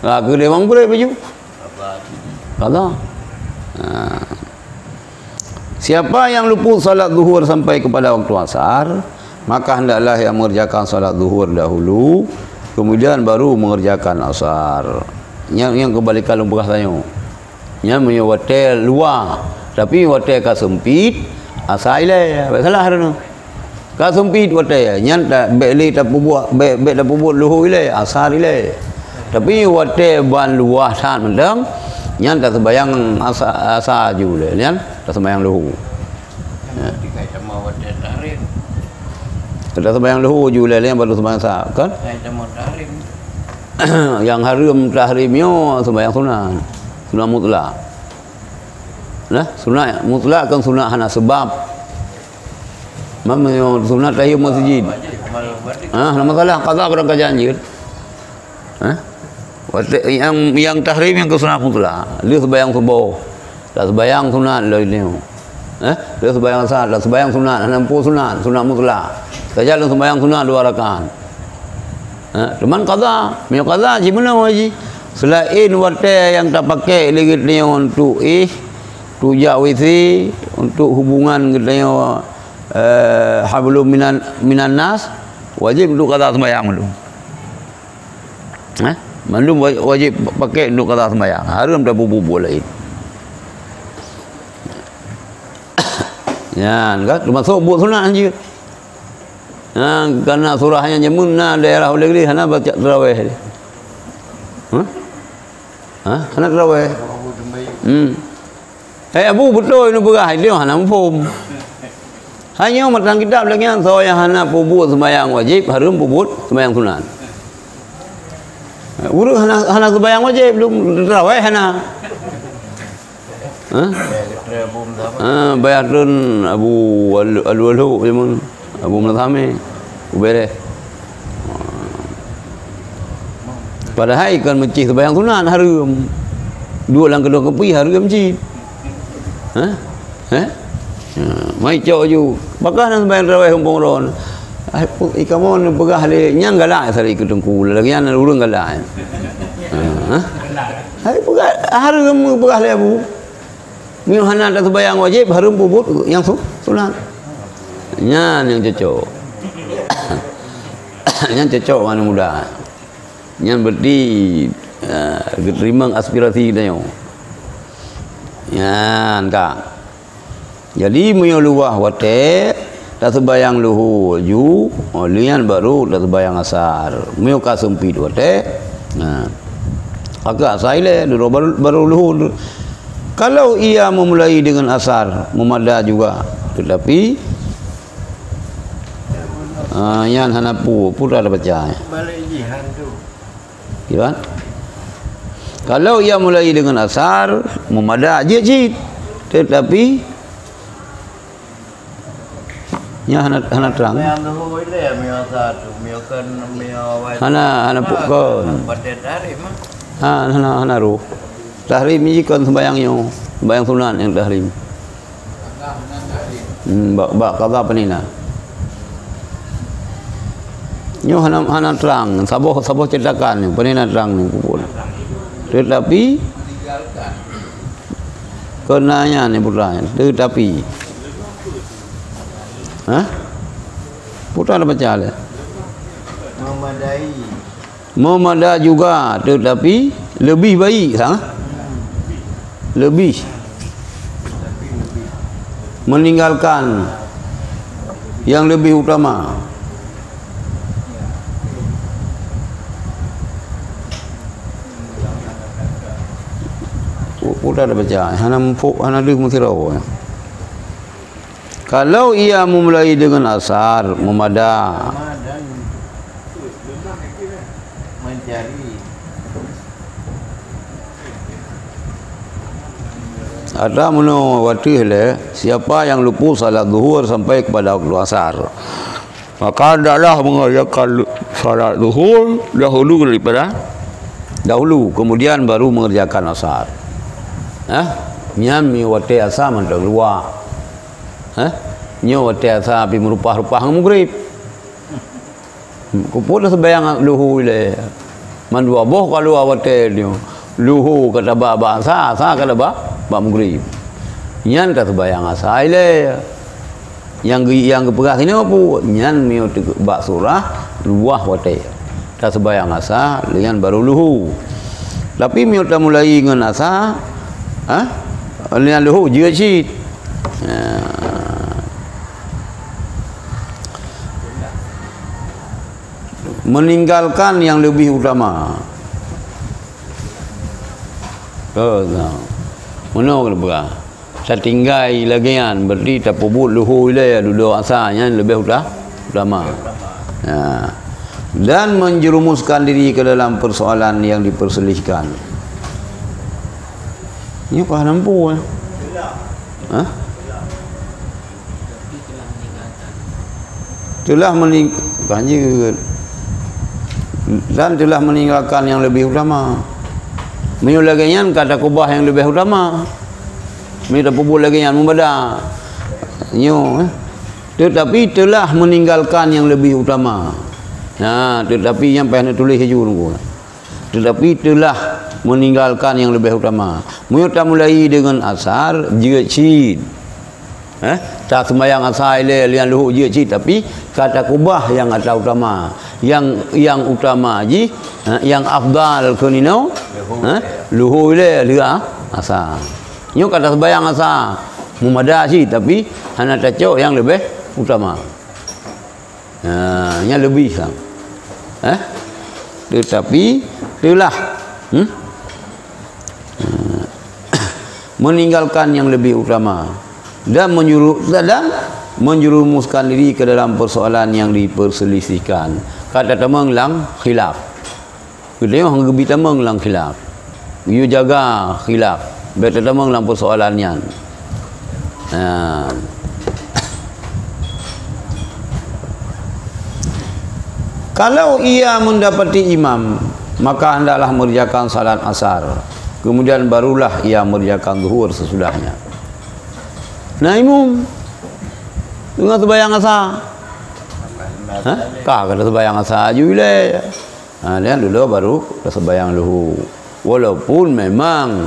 Lah ke memang boleh baju. Kata. Siapa yang luput salat zuhur sampai kepada waktu asar, maka hendaklah yang mengerjakan salat zuhur dahulu, kemudian baru mengerjakan asar. Yang kebalikan lumpur tanya. Yang punya hotel luar, tapi hotel ka sempit, asar ile. Salah tu. Ka sempit hotel, yang tak beli tak buat, bek tak buat luhur ile, asar ile. Tapi hotel ban luar san mendang, yang tak sembayang asar juga, yang tak sembayang luhur. Dikai sama hotel tarim. Tak sembayang luhur juga, yang baru sembayang asar, kan? Dikai sama tarim. Yang haram tahrimnya sembahyang sunat. Sunat mutlak. Nah, sunat mutlak kan sunat hana sebab. Mamanya sunat tahiyat masjid. Nama salah qada orang kajanjir. Yang tahrim yang ke sunat mutlak. Dia sembahyang subuh. Tak sembahyang sunat lah ini. Dia sembahyang asar, tak sembahyang sunat, hana sunat mutlak. Saja dia sembahyang sunat 2 rakaat. Teman qada, punya qada gimana haji? Selain hotel yang tak pakai lagi dia untuk tujak WC, untuk hubungan katanya hablum minan nas, wajib untuk qada sembahyang dulu. Mandum wajib pakai untuk qada sembahyang. Haram tak bubu lain. Ya, kan termasuk buat sunat je. Karena surahnya nyemunna daerah negeri hana baca tarawih. Hana tarawih. Abu betul ini berah dia hana mufum. Hanya matang kitab lagi yang saya hana pubut sembahyang wajib, harum pubut sembahyang sunat. Urus hana sembahyang wajib belum tarawih hana. Bayarun Abu Al-Walu zaman Abu Melathame ubere. Padahal kan masjid sembahyang sunat harum. 2 lang kedua kepi harum masjid. Mai cok ju. Bakah nak sembahyang tarawih umpung ron. Ikamon begah le nyang galak sari ke tengku lagi an urang galak. Hai begah harum begah le Abu. Mihana tak sembahyang wajib harum pubut yang sunat. Yang cocok. Yang cocok mana muda. Yang berarti terima aspirasi kita. Yang tak. Jadi menyoluah hotel tak sembahyang luhur ju, lian baru tak sembahyang asar. Menyuka sempit hotel. Agak asal dulu baru luhur. Kalau ia memulai dengan asar, memada juga. Tetapi yang hanapu pun ada baca. Balik jihan tu. Gimana? Kalau ia mulai dengan asar, memada je. Tetapi yang hana terang. Yang tu ile mio satu, mio kan mio wajib. Hana pukon. Pada tarim mah. Hana ruh. Tahrim ni kan sembahyang sunat yang tahrim. Bak qada penina. Nyo hana terang, saboh cetakan ni, penina terang ni kubur. Tetapi kenanya ni putra, tetapi putra ada baca le. Memadai juga, tetapi lebih baik lebih meninggalkan yang lebih utama. Putar dah baca. Hana mempuk, hana ada mutirau. Kalau ia memulai dengan asar, memadah. Dan mencari Ada meno waktu le, siapa yang lupa salat zuhur sampai kepada waktu asar, maka hendaklah mengerjakan salat zuhur dahulu, kemudian baru mengerjakan asar. Nyam mi waktu asar mentang luar. Nyo waktu asar pi merupah-rupah maghrib. Kuput sembahyang luhur le. Man dua boh kalau waktu dia. Luhur kata ba asar kata ba maghrib. Nyan kata sembahyang asar le. Yang keperas ini apa? Nyan mi bak surah luah waktu. Tak sembahyang asar dengan baru luhur. Tapi mi tak mulai dengan asar, dengan luhur juga cit. Meninggalkan yang lebih utama. Mana kena berah? Saya tinggal lagian berarti tak pubut luhur le duduk asarnya lebih utama. Dan menjerumuskan diri ke dalam persoalan yang diperselisihkan. Ini apa nampu? Telah meninggalkan dan telah meninggalkan yang lebih utama. Menyulagian kata kubah yang lebih utama. Minta pubul lagi yang membadak. Tetapi telah meninggalkan yang lebih utama. Tetapi yang pernah tulis saja nunggu. Tetapi telah meninggalkan yang lebih utama. Menyuta mulai dengan asar juga cid. Tak sembahyang asar lian luhur juga cid, tapi kata kubah yang ada utama. Yang utama ji, yang afdal kunino, luhur le dia asar. Nyo kata sembahyang asar mumadah sih, tapi hana tacok yang lebih utama. Yang lebih sang. Tetapi telah meninggalkan yang lebih utama dan menjerumuskan diri ke dalam persoalan yang diperselisihkan. Kata tamang lang khilaf. Kita yang gebi tamang lang khilaf. You jaga khilaf. Betul tamang lang persoalannya. Kalau ia mendapati imam, maka hendaklah mengerjakan salat asar. Kemudian barulah ia mengerjakan zuhur sesudahnya. Nah imam dengan sembahyang asar. Kata sembahyang asar juga. Dia dulu baru sembahyang luhur. Walaupun memang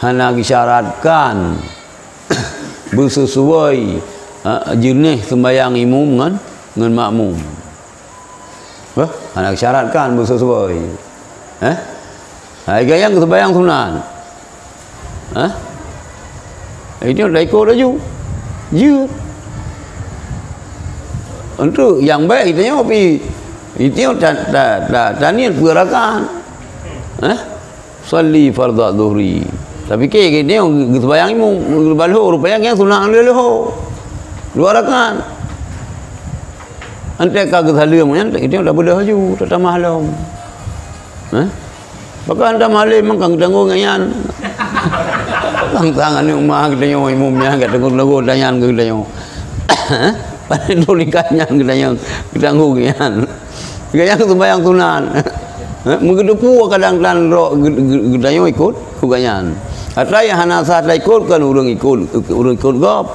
hana disyaratkan bersesuai jenis sembahyang imam dengan makmum. Hana disyaratkan bersesuai. Yang sembahyang sunat. Itu dah ikut dah je. Untuk yang baik kita tengok itu tak niat pergerakan. Salli fardhu zuhri. Tapi kita tengok sembahyang imam berluhur rupanya yang sunat luhur. 2 rakaat. Antai kagak salam kan kita dah bedah ju tak tambah halam. Bahkan dah malam memang tanggung ngayan. Tangan ni umah kita yo imamnya kat tanggung dayan kita yo. Pada tulikannya kita tanggung ngayan. Gaya sembahyang sunat. Mengedepu kadang-kadang kita yo ikut kuganyan. Atau yang hana saat ikut kan urang ikut gop.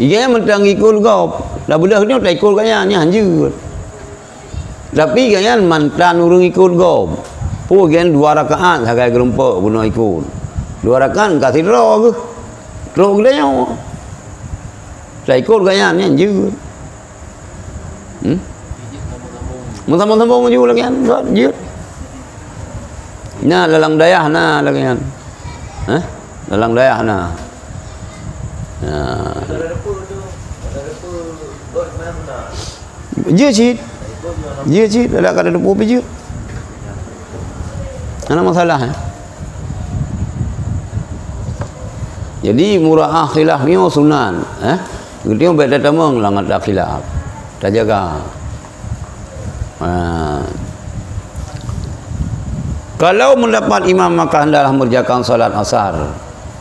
Ia mentang ikut gop. Dah belah ni tak ikut ganyan ni hanjur. Tapi ganyan mantan urang ikut gop. Pu gan 2 rakaat sagai gerempak guna ikut. 2 rakaat kasih draw ke. Draw ke dia. Tak ikut ganyan ni hanjur. Sambung-sambung juga lagi kan. Jut. Nah dalam dayah nah lagi kan. Dalam dayah nah. Je cik. Ada kada depu pe je. Ana masalah Jadi muraah khilafnya sunan. Kita baik datang langat tak khilaf. Tak jaga. Kalau mendapat imam maka hendaklah mengerjakan salat asar.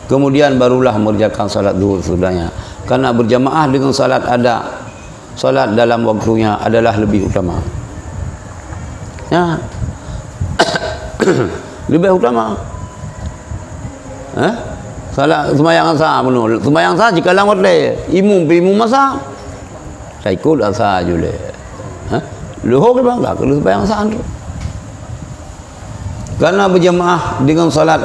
Kemudian barulah mengerjakan salat zuhur sesudahnya. Karena berjamaah dengan salat salat dalam waktunya adalah lebih utama. Ya. Lebih utama. Salat sembahyang asar penuh. Sembahyang asar jika lawan le, imam masa. Saya ikut asar jule. Luhur ke bang? Tak kalau sembahyang asar tu. Karena berjamaah dengan salat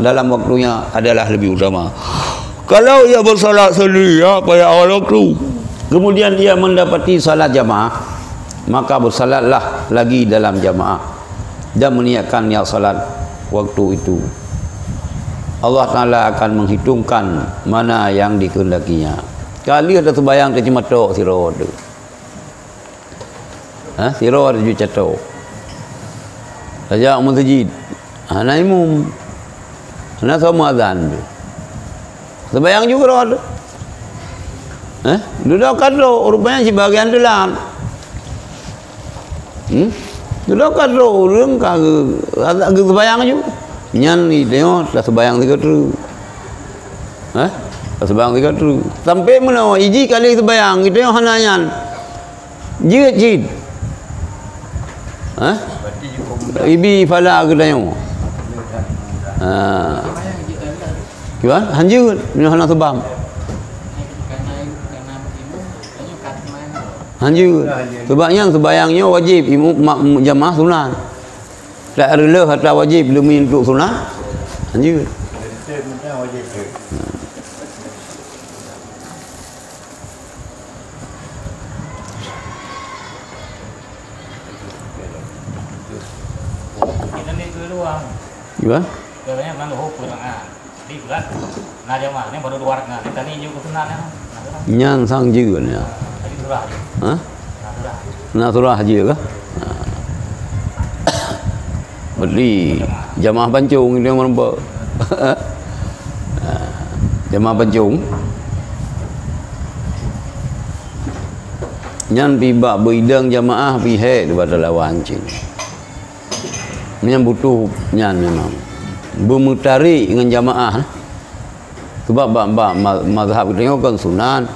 dalam waktunya adalah lebih utama. Kalau ia bersalat sendiri pada awal waktu, kemudian ia mendapati salat jamaah, maka bersalatlah lagi dalam jamaah dan meniatkan niat salat waktu itu. Allah Ta'ala akan menghitungkan mana yang dikehendakinya. Kali ada sembahyang tak cuma tok siro tu. Siro ada juga catok. Saja masjid. Ana imam. Ana sama azan. Sembahyang juga ada. Duduk kadro rupanya sebagian dalam. Duduk kadro urang kagak sembahyang juga. Nyan ni tengok dah sembahyang 3 tu. Dah sembahyang 3 tu. Sampai mana iji kali sembahyang kita tengok hana nyan. Jid. Ibi fala ke tengok. Gimana? Hanjur ni hana sebab. Hanjur. Sebabnya sembahyangnya wajib jamaah sunat. Tak rela hatta wajib demi untuk sunat. Hanjur. Gimana? Katanya kan luhur pulang di bulan. Nah jamaah ni baru 2 rakaat. Tadi juga sunatnya. Nyang sang juga ni. Tadi surah. Nak surah haji ke? Berli jamaah pancung dia merempak. Jamaah pancung. Nyan pibak beridang jamaah pihak daripada lawan cin. Nyan butuh nyan memang. Bermutari dengan jamaah. Sebab mazhab kita tengok kan sunat.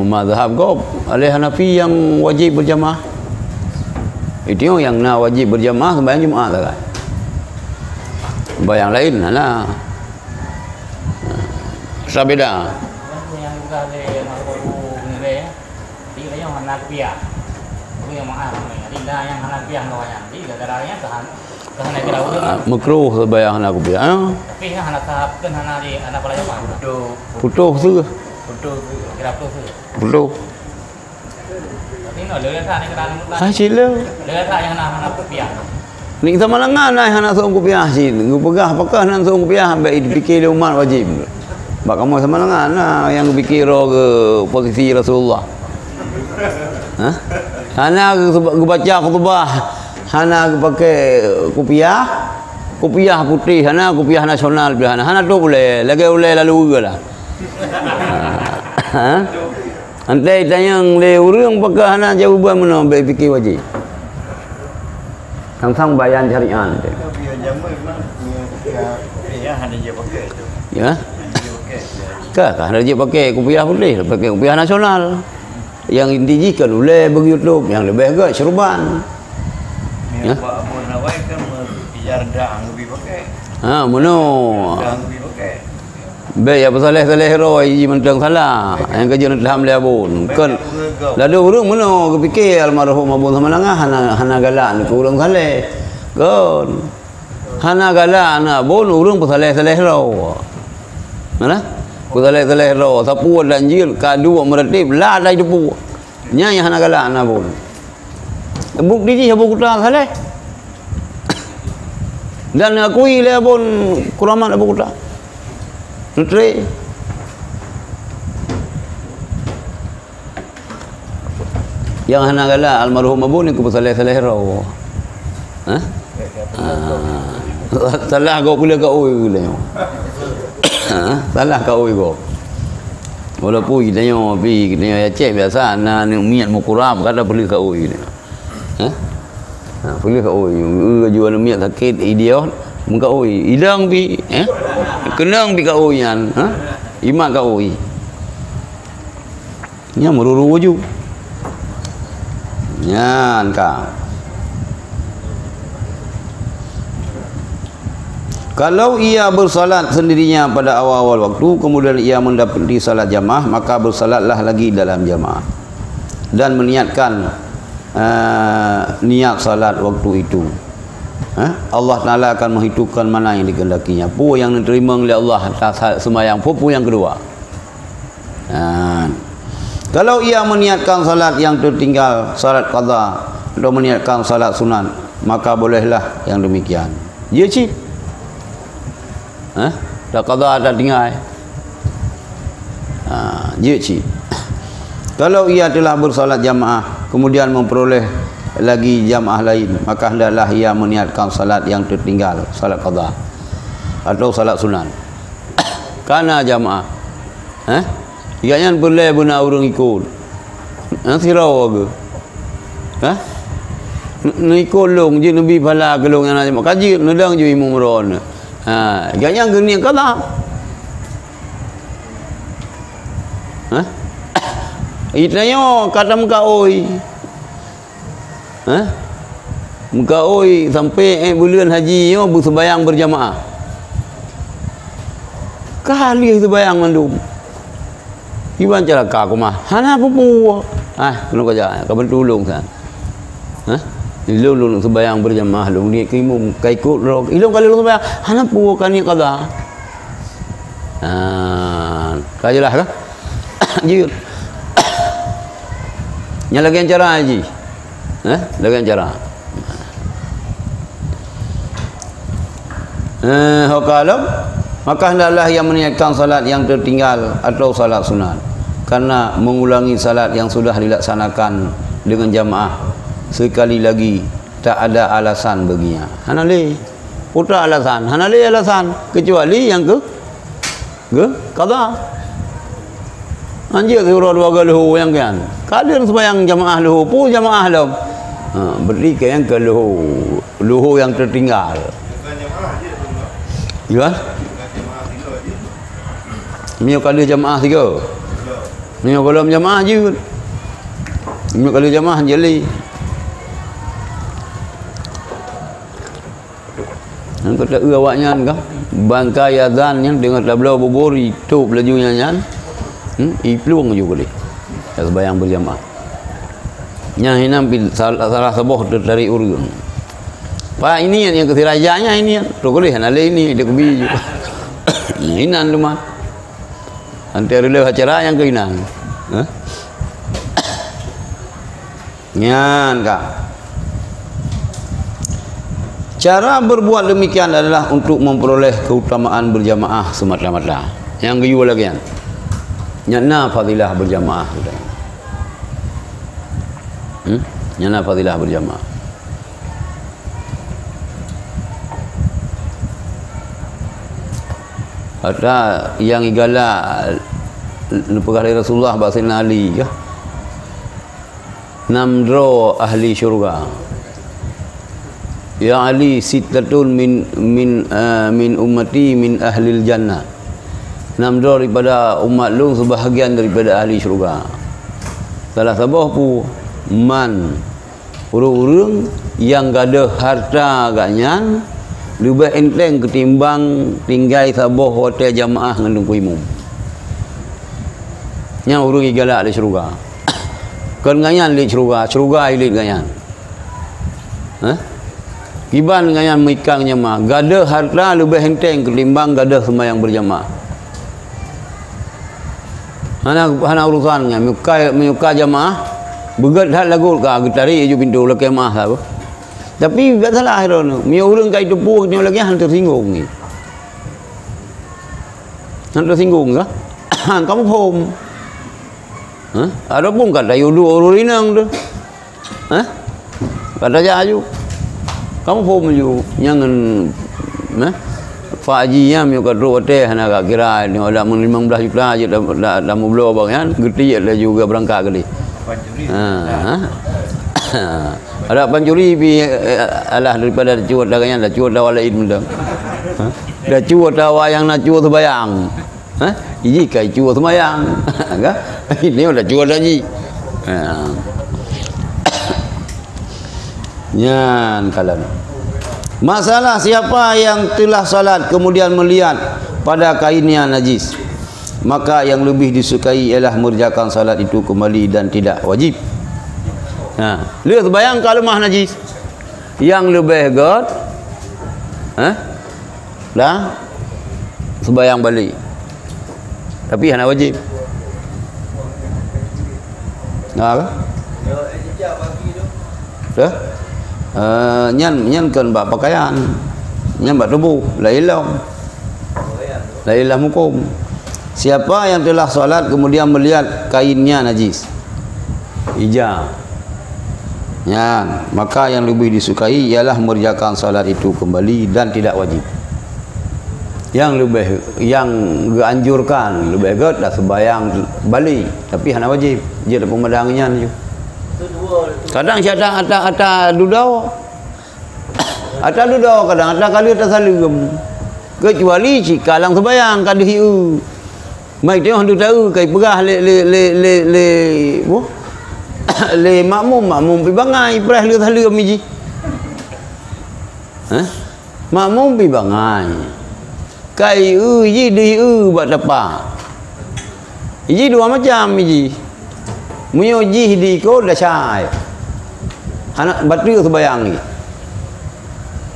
Mazhab kau oleh Hanafi yang wajib berjamaah. Itu yang nak wajib berjamaah sembahyang Jumaat tak kan? Sembahyang lain lah. Sabeda. Yang juga ada baru ni dia yang Hanafiah. Yang maaf ni yang Hanafiah namanya. Jadi gara-garanya tahan kira udah makruh sembahyang Hanafiah. tapi Hanafiah kan Hanafi anak pelajar Putuh tu. kira tu. Putuh. Tapi no lele tha ni kira Sila. lele tha yang Hanafiah. Ni sama lengan lah hana seorang kupiah sih. Ngu pegah apakah hana seorang kupiah sampai dipikir dia umat wajib. Bak kamu sama lengan lah yang fikir ke posisi Rasulullah. Hana baca khutbah, hana pakai kopiah putih, hana kopiah nasional pilihan. Hana tu boleh, lagi boleh lalu juga lah. Antai tanya le urang pakai hana jawaban mana baik fikir wajib. Sang bayan syariat. Ya, hanya dia pakai tu. Ya. Kah ada je pakai kopiah putih, pakai kopiah nasional. Yang inti kan boleh bagi YouTube, yang lebih agak serban. Ya, Pak Abu Nawai kan biar dah lebih pakai. Mono. Dah lebih pakai. Baik apa saleh roi mentang salah. Yang kerja nak ham le abun. Kan lalu urang mono kepikir almarhum abun sama langah hana galak ni urang saleh. Kan. Hana galak na abun urang saleh ro. Mana? Ku saleh ro sapu dan jil kadu meretip la dai depu. Nya yang hana galak na abun. Bukti ji abu kuta saleh. Dan akui le abun kuramat abu kuta. Nutri yang hana gala almarhum abu ni ku saleh ro. Salah kau pula kau oi tengok. Salah kau oi kau. Walaupun kita tengok pi kita cek biasa na niat mukurab kada perlu kau oi. Perlu kau oi. Jual niat sakit idiot muka oi. Idang pi kenang pi kau oian. Imat kau oi. Nya meruru wujud. Nyan ka. Kalau ia bersalat sendirinya pada awal-awal waktu, kemudian ia mendapati salat jamaah, maka bersalatlah lagi dalam jamaah dan meniatkan niat salat waktu itu. Allah Ta'ala akan menghitungkan mana yang dikehendakinya. Pu yang diterima oleh Allah atas sembahyang pu yang kedua. Kalau ia meniatkan salat yang tertinggal, salat qada, atau meniatkan salat sunat, maka bolehlah yang demikian. Ya cik. Dah qada dah tinggal. Ya cik. Kalau ia telah bersalat jamaah, kemudian memperoleh lagi jamaah lain, maka hendaklah ia meniatkan salat yang tertinggal, salat qada atau salat sunat. Karena jamaah. Ianya boleh benar orang ikut. Sirau ke? Ikut long je Nabi pala ke long yang nak kaji nedang je imam ron. Ianya geni qada. Itanya kata muka oi. Muka oi sampai bulan haji yo bersembayang berjamaah. Kali sembayang mandum. Iban cara ka mah. Hana pupu. Kena kerja. Kau tolong san. Ilung sembayang berjamaah long ni kimum kai ikut rok. Ilung kali long sembayang. Hana pupu kan ni qada. Kajelah ke? Jujur. Nya lagi cara haji. Lagi cara. Kalau maka hendaklah yang meniatkan salat yang tertinggal atau salat sunat, karena mengulangi salat yang sudah dilaksanakan dengan jamaah sekali lagi tak ada alasan baginya. Hanali putra alasan, hanali alasan kecuali yang ke qada. Anjir surah dua galuh yang kan. Kadir sembahyang jamaah luhu pu jamaah lam. Beri ke yang ke luhu yang tertinggal. Ya. Mio kali jamaah tiga. Mio kalau jamaah je. Mio kali jamaah jeli. Hang kata awaknya kan bangkai azan yang dengar tablau bobori tu lajunya nyan. Iplung juga boleh. Sembahyang berjamaah. Nya hinam salah sebuah dari urang. Pak ini yang kesirajanya ini tu boleh hana ini dia kebi juga. Hinan lumat. Antara le acara yang keinan. Nyan kak. Cara berbuat demikian adalah untuk memperoleh keutamaan berjamaah semata-mata. Yang kedua lagi kan. Nyana fadilah berjamaah. Nyana fadilah berjamaah. Ada yang igala perkara Rasulullah bahasa Ali ya. Namdro ahli syurga. Ya Ali sittatun min ummati min ahlil jannah. Namdro daripada umat lu sebahagian daripada ahli syurga. Salah sabah pu man urang-urang yang gada harta ganyan lebih enteng ketimbang tinggal sabah hotel jamaah ngandung kuimum. Yang urang igala di syurga. Kan ganyan di syurga ilit ganyan. Iban ganyan mikangnya mah gada harta lebih enteng ketimbang gada sembahyang berjamaah. Hana urusannya muka jamaah begat hal lagu ka gitari ju pintu leke mah lah. Tapi tak salah akhirnya. Mi urang kai tepu ni lagi han tersinggung ni. Han tersinggung ke? Kamu pom. Ada pun kata yudu ururinang tu. Kata aja aju. Kamu pom ju jangan Pak Haji yang mi kadro teh nak kira ni ada 15 juta je dah mublo bang kan gede lah juga berangkat kali. Ada pancuri bi alah daripada cuat dagangnya dah cuat dah walaid mendang. Dah cuat dah wayang nak cuat sembayang. Iji kai cuat sembayang. Kan? Ini dah cuat dah ji. Nyan kalan. Masalah siapa yang telah salat kemudian melihat pada kainnya najis, maka yang lebih disukai ialah mengerjakan salat itu kembali dan tidak wajib. Lihat bayang kalau mah najis yang lebih god dah sembayang balik tapi hanya wajib. Dah nyan kan bak pakaian, nyan bak tubuh, la ilah hukum. Siapa yang telah salat kemudian melihat kainnya najis, ijab, maka yang lebih disukai ialah mengerjakan salat itu kembali dan tidak wajib. Yang dianjurkan lebih god dah sembayang balik tapi hanya wajib. Dia ada pemadangnya je. Kadang syadang atas dudau kadang atas kali atas salam kecuali jika lang sembayang kada hiu mai tengok hendak tahu kai perah le makmum pi bangai perah le salam ji makmum pi bangai kai ji di buat apa ji dua macam ji Muyojih di ko dah syai. Anak batu sembayang ni.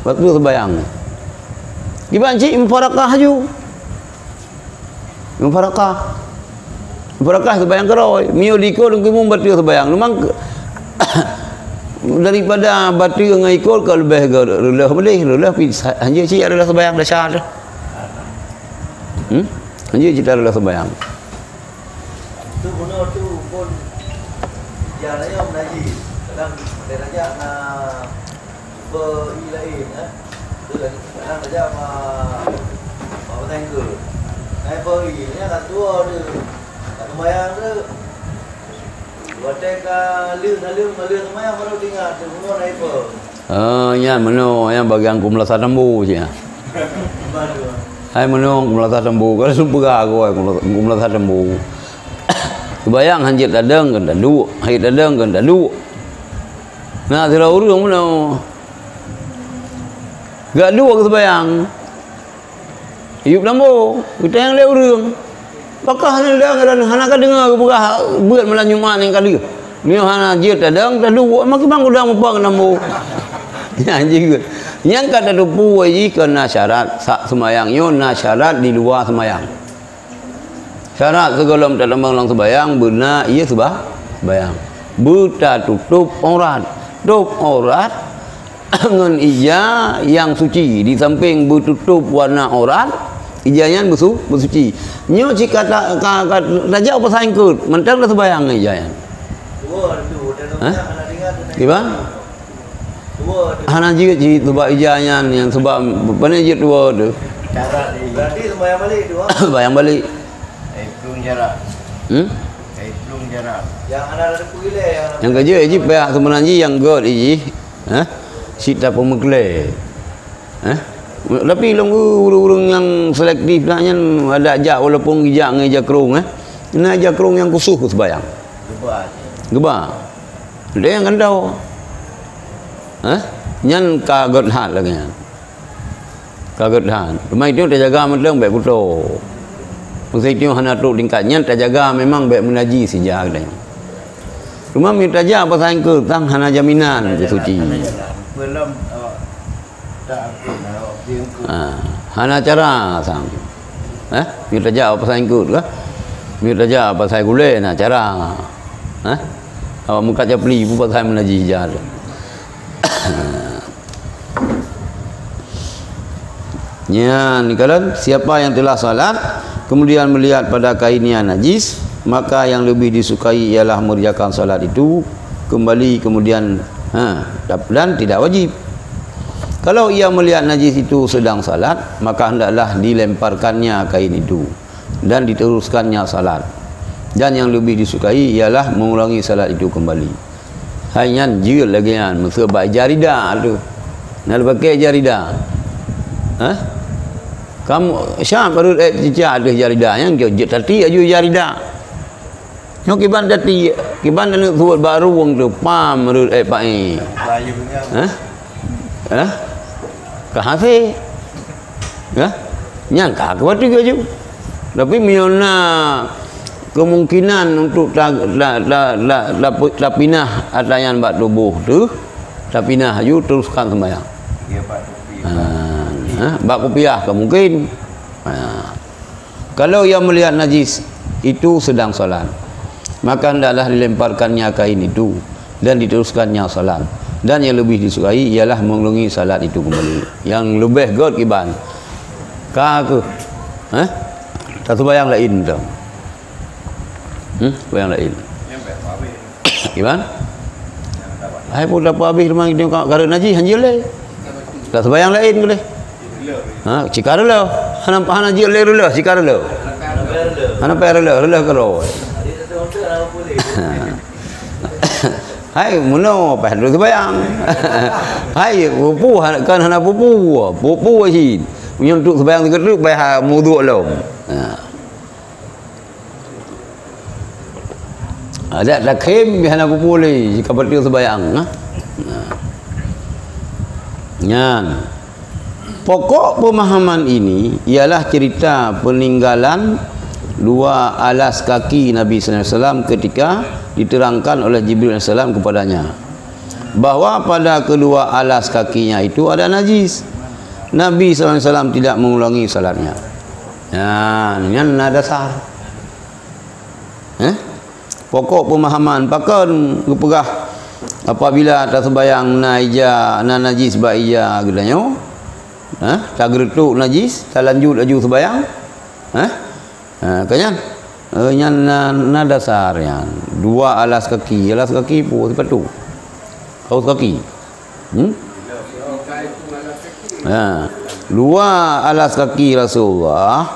Batu sembayang. Gimana cik mufarakah ju? Mufarakah sembayang keroi. Muyo di ko dengan batu sembayang. Memang daripada batu dengan ikut kalau lebih relah boleh hanya cik adalah sembayang dah syai. Hanya cik adalah sembayang. Tu benar tu pun yang lain najis. Kadang dia saja nak berilain tu kadang saja apa tangga. Naik beri ni kat tua tu. Kat sembayang tu. Buat liu sembayang baru tinggal tu benar naik ber. Yang meno yang bagian kumlasa tambu je. Hai meno kumlasa tambu kalau sumpah aku kumlasa tambu. Kebayang hanjit dadang kan dadu, hai dadang kan dadu. Nah, sira urang mana? Gak dua ke sebayang. Iup lambo, kita yang le urang. Pakah ni dah kan hana ka dengar ke beut melanyuman yang kali. Ni hana jit dadang dadu, mak bang udang apa lambo. Ya anjing. Yang kata dupu ji kena syarat sak semayang yo na syarat di luar semayang. Syarat sebelum dalam lang sembayang benar ia sembayang. Buta tutup aurat dengan ija yang suci di samping bertutup warna aurat ijanya bersuci. Nyo jika raja apa saingkut mentang dah sembayang ijanya. Gimana? Hana jika sebab ijanya yang sebab mana je dua tu. Berarti sembayang balik dua. Sembayang balik. Belum jarak. Belum jarak. Yang ada kuile yang kerja ji pihak sebenarnya yang god ji. Sita pemekle. Tapi urang yang selektif lahnya ada ajak walaupun ijak ngejak kerung Kena ajak kerung yang kusuh sembayang. Gebah. Dia yang kan tahu. Nyan kagot hat lagi. Kagot hat. Mai tu dia jaga mentang baik kuto. Mesti tengok hana tu tingkatnya terjaga memang baik menaji sejak dah. Cuma minta jaga apa sayang ke tang hana jaminan je suci. Belum tak hana cara sang. Minta jaga apa sayang ke lah. Minta jaga apa sayang gule nah cara. Awak muka japli buat saya menaji sejak. Ya, ni kalau siapa yang telah salat kemudian melihat pada kainnya najis, maka yang lebih disukai ialah mengerjakan salat itu kembali kemudian dan tidak wajib. Kalau ia melihat najis itu sedang salat, maka hendaklah dilemparkannya kain itu dan diteruskannya salat. Dan yang lebih disukai ialah mengulangi salat itu kembali. Hanya jil lagi kan, mesti baik jarida tu. Nak pakai jarida. Ha? Kamu syam baru cicak ada jarida yang je tadi aju jarida. Yo kiban tadi, kiban nak buat baru wong tu pam baru pai. Layu punya. Ha? Ha? Kahafe. Ya? Nyangka ke waktu ke ju. Tapi miona kemungkinan untuk lapinah ada yang buat tubuh tu, lapinah ju teruskan sembahyang. Dia buat topi. Bak kopiah ke mungkin. Kalau ia melihat najis itu sedang solat, maka hendaklah dilemparkannya kain itu dan diteruskannya salat. Dan yang lebih disukai ialah mengulangi salat itu kembali. Yang lebih god kiban. Ka ke? Ha? Tak sembahyang lain tu. Sembahyang lain. Kiban? Hai pun dapat habis memang tengok gara najis hanjil le. Tak sembahyang lain ke le? Ha, cikar le. Hana najis le le, cikar le. Hana per le karo. Hai muno pa lu sembahyang. Hai pupu kan hana pupu sih. Punya untuk sembahyang kedua bayar muduk lo. Ada kem hana pupu le jika betul sembahyang. Nyan. Pokok pemahaman ini ialah cerita peninggalan dua alas kaki Nabi sallallahu alaihi wasallam ketika diterangkan oleh Jibril alaihi salam kepadanya bahawa pada kedua alas kakinya itu ada najis. Nabi sallallahu alaihi wasallam tidak mengulangi salatnya. Ini dasar. Pokok pemahaman pakan kepegah apabila tak sembahyang na najis ba ija gedanyo. Tak geretuk najis, tak lanjut aju sembahyang. Kanyan na dasarnya dua alas kaki pun sepatu kaos kaki dua alas kaki Rasulullah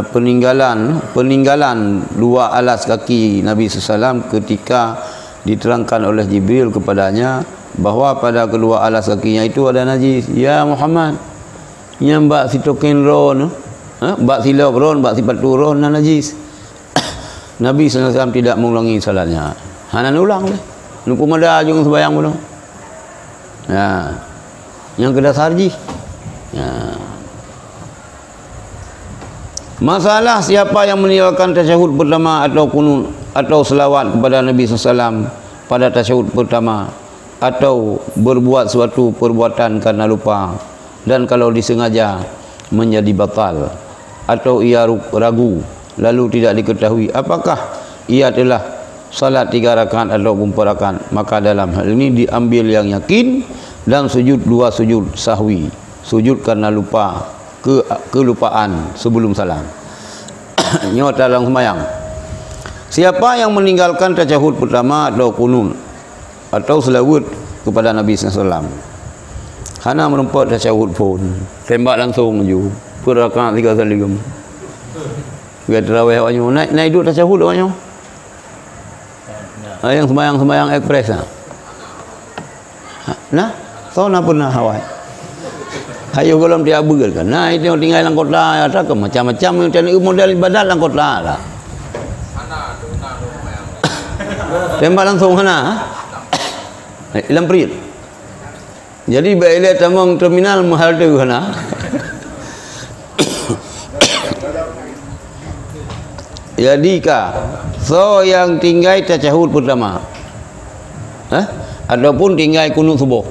peninggalan dua alas kaki Nabi SAW ketika diterangkan oleh Jibril kepadanya bahawa pada kedua alas kakinya itu ada najis. Ya Muhammad, yang bak sitokin ron, bak silap ron, bak sipatu ron na najis. Nabi SAW tidak mengulangi salatnya. Hana ulang deh. Nuku mada jeung sembahyang pun. Ya. Yang kedasar ji. Ya. Masalah siapa yang meninggalkan tasyahud pertama atau kunut atau selawat kepada Nabi SAW pada tasyahud pertama atau berbuat suatu perbuatan karena lupa dan kalau disengaja menjadi batal atau ia ragu lalu tidak diketahui apakah ia telah salat 3 rakaat atau 4 rakaat, maka dalam hal ini diambil yang yakin dan sujud 2 sujud sahwi, sujud karena lupa kelupaan sebelum salam. Nyata dalam sembahyang. Siapa yang meninggalkan tasyahud pertama atau kunut atau selawat kepada Nabi SAW, hana merempat tasyahud pun, tembak langsung je per rakaat 3 kali. Kita tarawih awaknya naik duduk tasyahud awaknya. Yang sembahyang ekspres nah, so na pernah awak. Hayo golom dia begal kan. Nah, itu tinggal dalam kota ada ke macam-macam model ibadat dalam kota lah. Tembak langsung hana. Ilam prit. Jadi bila tamang terminal mahal tu hana. Jadi so yang tinggal tasyahud pertama. Ataupun tinggal kunut subuh.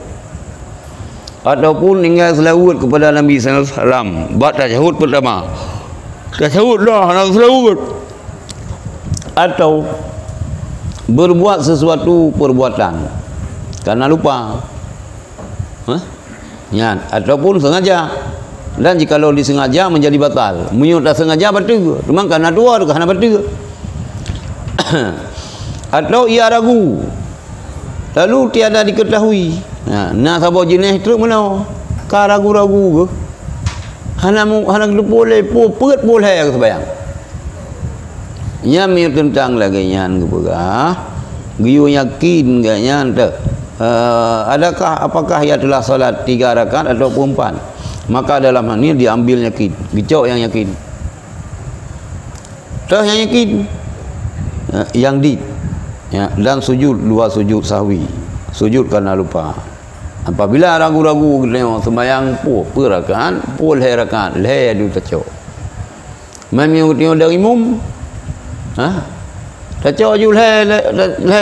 Ataupun tinggal selawat kepada Nabi sallallahu alaihi wasallam. Buat tasyahud pertama. Tasyahud dah nak selawat. Atau berbuat sesuatu perbuatan karena lupa. Ya, ataupun sengaja. Dan jikalau disengaja menjadi batal. Menyut tak sengaja batal. Memang karena dua tu karena batal. Atau ia ragu lalu tiada diketahui Nah sabar jenis teruk mana? Ka ragu-ragu ke? Hana boleh perut boleh ke sembahyang. Nya mi tentang lagi nyan ke begah. Giyu yakin ke nyan tu. Apakah ia telah solat 3 rakaat atau 4? Maka dalam hal ini diambil yakin. Gicok yang yakin. Dah yang yakin. Yang di. Ya, dan sujud 2 sujud sahwi. Sujud kerana lupa. Apabila ragu-ragu tengok sembahyang per rakaat, le rakaat, le dia tacok. Mami tengok dari imam. Tacok ju le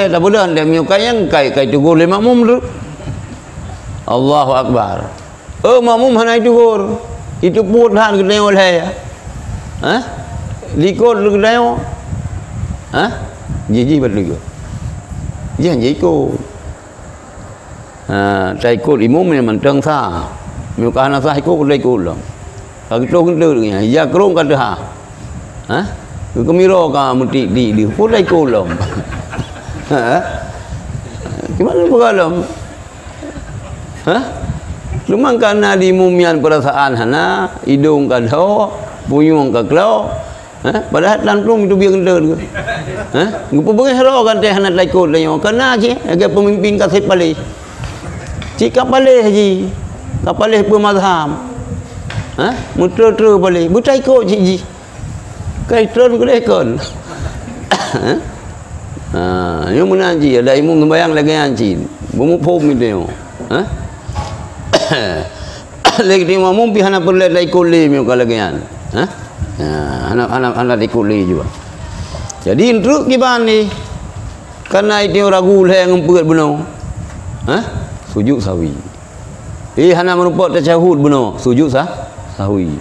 dah bodan dia mi kayang kai tugur le makmum tu. Allahu akbar. Makmum hanai tugur. Itu pun han ke tengok le. Likut ke tengok. Jiji betul ke? Jangan ikut. Trai ikut imam ni mentang sah. Muka anak sah ikut dia ikut lah. Kalau kita kena dengan ya kerong kata kemiro ka muti di pun dia ikut lah. Gimana bergalam? Cuma karena di mumian perasaan hana hidung kado, puyung kaklau. Padahal tanplung itu biar kena ke. Ngupa bagi hero kan teh hana ikut dia. Kena je agak pemimpin kasih palih. Cik kapalih ji. Kapalih pemazham. Muter-ter boleh. Buta ikut cik ji. Kai turun ke lekon. Yang menaji ada imam sembahyang lagi anjing. Bumuk pom itu. Lagi di imam pi hana perlu ikut le mi kalagian. Anak ikut le juga. Jadi untuk kiban ni karena itu ragu le ngumpet benar. Sujud sahwi. Hana merupakan tasyahud benar, sujud sahwi.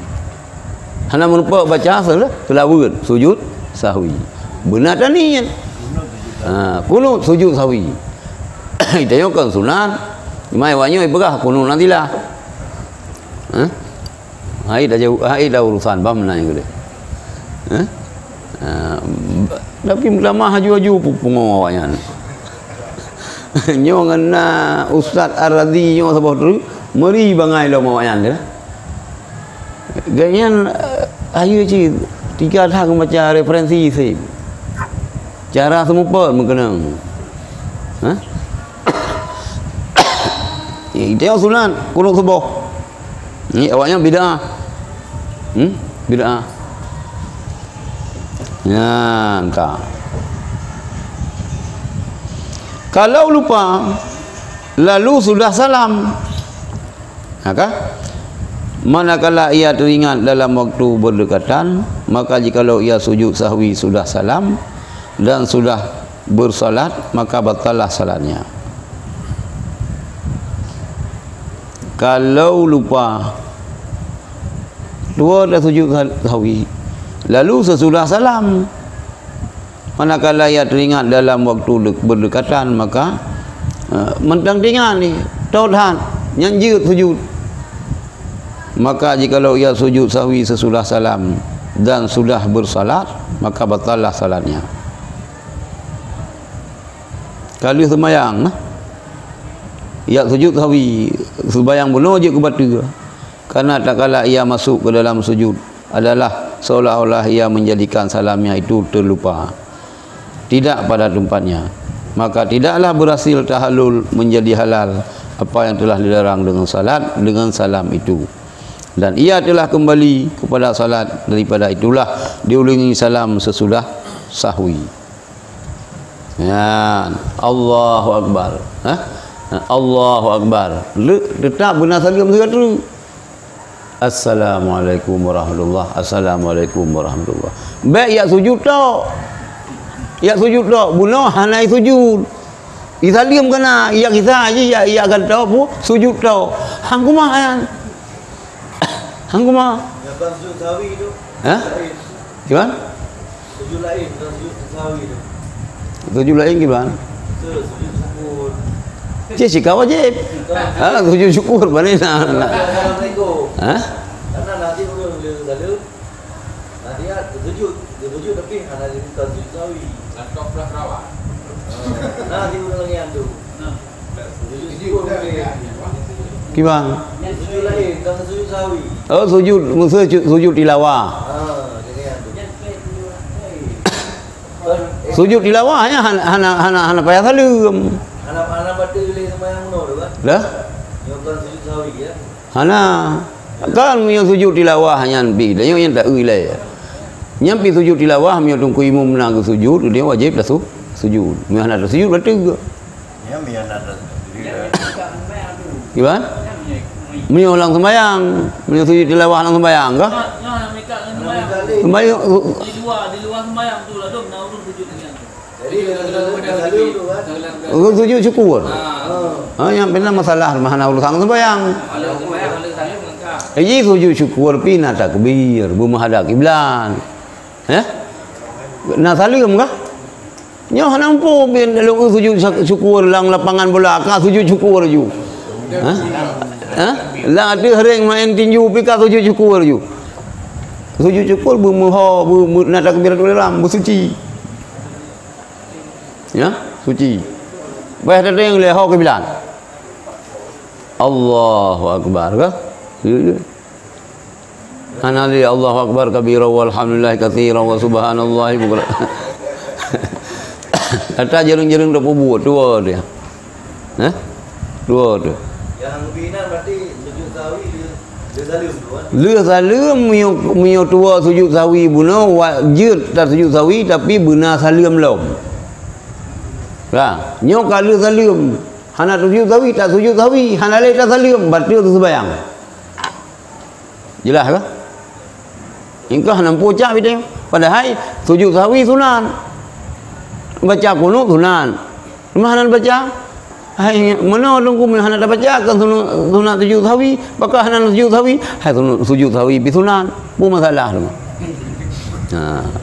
Hana merupakan baca selawat, sujud sahwi. Benar tak ni? Kunut sujud sahwi. Kita kan sunat. Mai wanyo ibagah kunut nantilah. Hai dah urusan bam nanya gede. Tapi lama haju-haju pengawanya. Nyo ngena Ustaz Ar-Radhi nyo sabah tu meri bangai lo mawayan dia. Ganyan ayu ci 3 thang macam referensi si. Cara semupa mengenang. Dia sunat kunut subuh. Ni awaknya bid'ah. Bid'ah. Ya, entah. Kalau lupa lalu sudah salam, maka manakala ia teringat dalam waktu berdekatan, maka jikalau ia sujud sahwi sudah salam dan sudah bersalat, maka batalah salatnya. Kalau lupa dua dah sujud sahwi lalu sesudah salam, manakala ia teringat dalam waktu berdekatan, maka mentang teringat ni tahan nyanjir sujud, maka jikalau ia sujud sahwi sesudah salam dan sudah bersalat, maka batalah salatnya. Kalau sembahyang ia sujud sahwi sembahyang benar je ke batu, karena tak kala ia masuk ke dalam sujud adalah seolah-olah ia menjadikan salamnya itu terlupa, tidak pada tempatnya, maka tidaklah berhasil tahallul menjadi halal apa yang telah dilarang dengan salat dengan salam itu, dan ia telah kembali kepada salat daripada itulah diulangi salam sesudah sahwi. Ya, Allahu Akbar. Allahu Akbar. Tetap benar salam tu. Assalamualaikum warahmatullahi. Assalamualaikum warahmatullahi. Baik ya sujud tak? Ya sujud tak? Bunuh hanai sujud. Isalim kena, ya kisah aja ya akan tahu pu sujud tak. Hang kumah kan. Hang kumah. Yang kan sujud sahwi tu. Gimana? Sujud lain, sujud sahwi tu. Sujud lain gimana? Sujud syukur. Cik sikap wajib. Sujud syukur mana nak? Assalamualaikum. Karena nanti orang lalu nanti sujud tapi hanya di sujud sahwi. Laptop belah rawat. Nanti orang lagi andu. Sujud syukur. Gimana? Sujud lain, dan sujud sahwi. Oh, sujud tilawah. Jangan tu. Sujud tilawahnya hana payah salam. Anak baca ilai sembahyang kuno tu kan? Dah? Yang kan sujud sahwi ya. Hana kan yang sujud tilawah nyampi dah yang tak ilai. Nyampi sujud tilawah mio tungku imam menang sujud dia wajib dah sujud. Mio hana dah sujud betul ke? Ya mia nak. Gimana? Mio lang sembahyang, mio sujud tilawah lang sembahyang ke? Sembahyang di luar sembahyang tu lah dong nak urus sujud dengan tu. Jadi kalau tu kan. sujud syukur. Yang benar masalah mana urusan sembahyang. Kalau sembahyang kalau salim lengkap. Sujud syukur pina takbir, menghadap kiblat. Nak salim kah? Nyo nampu bin dalam sujud syukur lang lapangan bola ka sujud syukur ju. Lah ada hering main tinju pika sujud syukur ju. Sujud syukur bermoho nak takbir dalam bersuci. Ya, suci. Baik ada yang leho kiblat. Allahu akbar kah? Anali Allahu akbar kabira walhamdulillah katsiran wa subhanallah bukan. Kata jerung-jerung dah buat dua dia. Dua tu. Yang bina berarti sujud sahwi dia salim tu kan. Leh salam mio tua sujud sawi buna wajib tak sujud sawi tapi benar salam lom. Lah, nyo kalau salam hana sujud sawi tak sujud sawi, hana le tak salam batal tu sembahyang. Jelas ke? Engkau nampu cak video. Padahal sujud sawi sunan. Baca kunut sunan. Mana baca? Hai mana tunggu mana dah baca kan sunat sujud sawi, pakah hana sujud sawi, hai sujud sawi bi sunan. Bu masalah tu.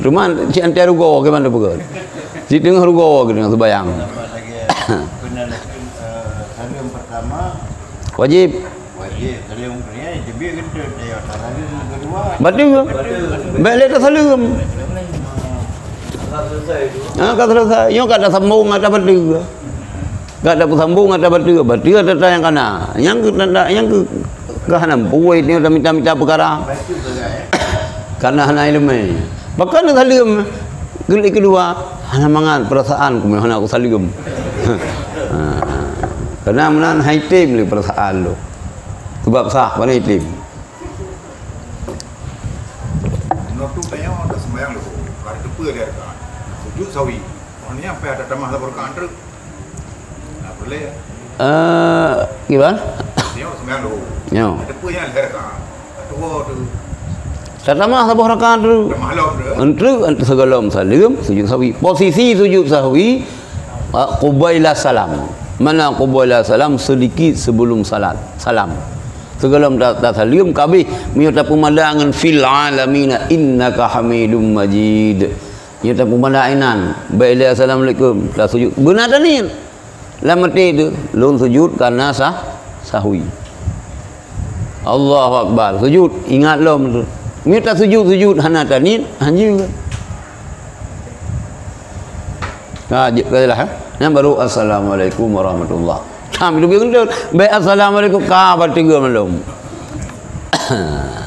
Rumah si antara rugo ke mana betul? Si tengah rugo ke dengan sembahyang. Kena salim pertama Wajib. salim kedua jadi gede dia salim kedua. Betul ke? Baik tak salam. Kalau selesai tu. Kalau selesai, yo kada sambung ada betul. Tak ada sambung ada betul. Betul ada yang kana. Yang ke kahanam puai ni dah minta perkara. Karena hana ilmu. Bahkan salim kali kedua hana mangan perasaan ku hana aku salim. Karena menan haitim li perasaan lu. Sebab sah pada haitim. Waktu tanya ada sembahyang lu. Ada depa dia kan. Sujud sawi. Orang ni sampai ada tamah berkat truk. Nah, boleh ya. Gimana? Dia sembahyang lu. Yo. Depa yang leher kan. Tua tu. Pertama sabah rakaat tu. Tamah lom dia. Antara segala salam sujud sahwi. Posisi sujud sahwi qubaila salam. Mana qubaila salam sedikit sebelum salat. Salam. Segala tak salam kabeh menyata pemandangan fil alamin innaka hamidum majid. Menyata pemandangan baiklah assalamualaikum tak sujud. Benar tak ni? Lamati tu lun sujud karena sahwi. Allahu akbar. Sujud ingat lom tu. Minta sujud hana tanit hanji juga. Katalah yang baru assalamualaikum warahmatullah. Kami lebih kenal. Baik assalamualaikum kabar tiga malam.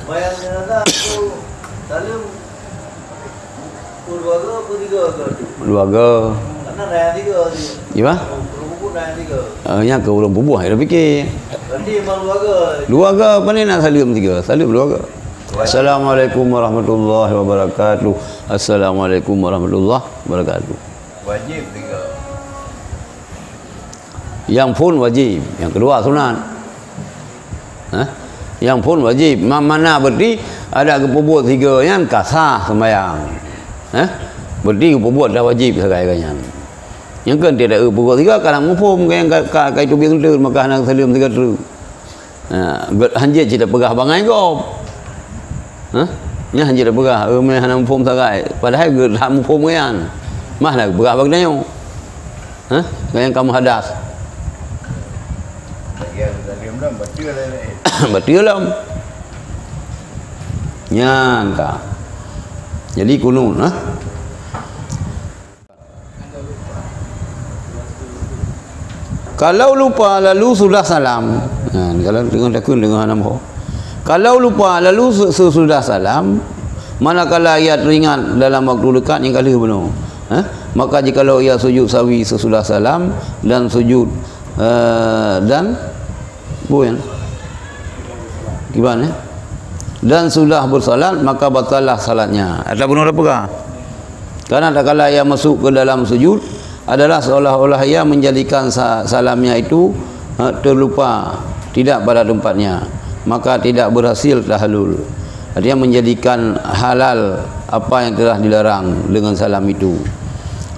Bayang jenazah tu salim dua ke apa tiga ke? Dua ke. Karena dah tiga tu. Iya? Buku dah tiga. Yang ke ulang bubuh ada fikir. Berarti memang dua ke? Dua ke apa ni nak salim tiga? Salim dua ke? Assalamualaikum warahmatullahi wabarakatuh. Assalamualaikum warahmatullahi wabarakatuh. Wajib tiga. Yang pun wajib, yang kedua sunat. Yang pun wajib. Mana berarti ada keperbuat tiga yang kasah sembahyang. Berarti keperbuat dah wajib sekali-kalinya. Yang kan tidak keperbuat tiga kadang mufum yang kai tu biar tu maka nak salim tiga tu. Hanjit tidak pegah bangai kau. Nya hanjit dah pegah me hana mufum sagai. Padahal ge tak mufum kan. Mah nak pegah bagnayo. Yang kamu hadas. Betul lah. Nyangka. Jadi kunun, Kalau lupa lalu sudah salam. Kalau dengan nama. Kalau lupa lalu sesudah salam, manakala ia teringat dalam waktu dekat yang kali benar. Maka jikalau ia sujud sahwi sesudah salam dan sujud dan gimana? Dan sudah bersalat, maka batalah salatnya. Ada benar apa? Karena tak kala ia masuk ke dalam sujud adalah seolah-olah ia menjadikan salamnya itu terlupa, tidak pada tempatnya, maka tidak berhasil tahallul. Artinya menjadikan halal apa yang telah dilarang dengan salam itu,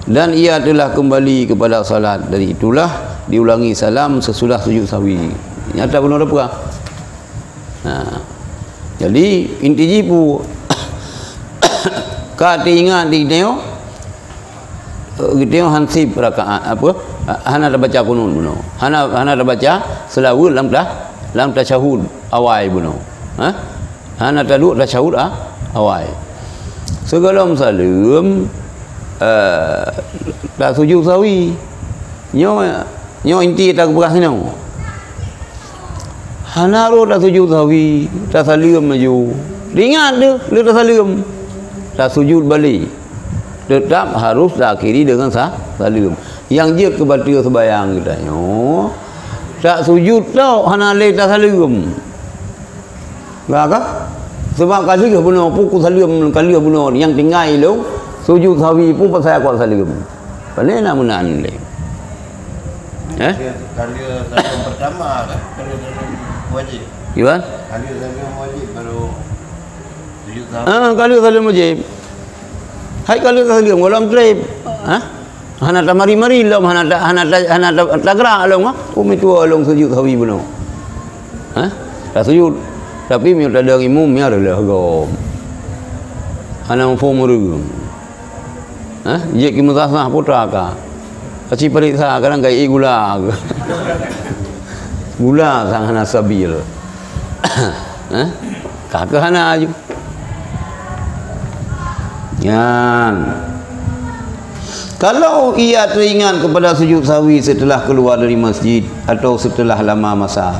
dan ia telah kembali kepada salat. Dari itulah diulangi salam sesudah sujud sahwi. Nyata benar apa? Jadi inti jipu kata ingat di neo kita hansib rakaat apa hana dah baca kunut buno hana dah baca selawat dalam tasyahud awal buno hana taduk tasyahud awal sebelum salam tak sujud sawi nyo inti tak beras ni hana ro tak sujud sawi tak salam maju ingat dia tak salam tak sujud balik, tetap harus akhiri dengan salam. Yang dia kebatil sebayang kita tak sujud tau hana le tak salam. Enggak? Sebab kali ke benar pukul salam kali benar yang tinggal lu sujud sawi pun pasal kuat salam. Paling nak menan le. Kali salam pertama kan kali wajib. Gimana? Kali salam wajib baru kalau salam wajib. Hai kalau salam kalau trip. Hana tak mari-mari lom hana tak gerak lom umi tua lom sujud sawi beno. Tak sujud. Tapi mi tak ada imam mi ada gom. Hana form ru. Je ki musasah putra ka. Kaci periksa kadang kai gula. Gula sang hana sabil. Kakak hana aju. Kalau ia teringat kepada sujud sahwi setelah keluar dari masjid atau setelah lama masa,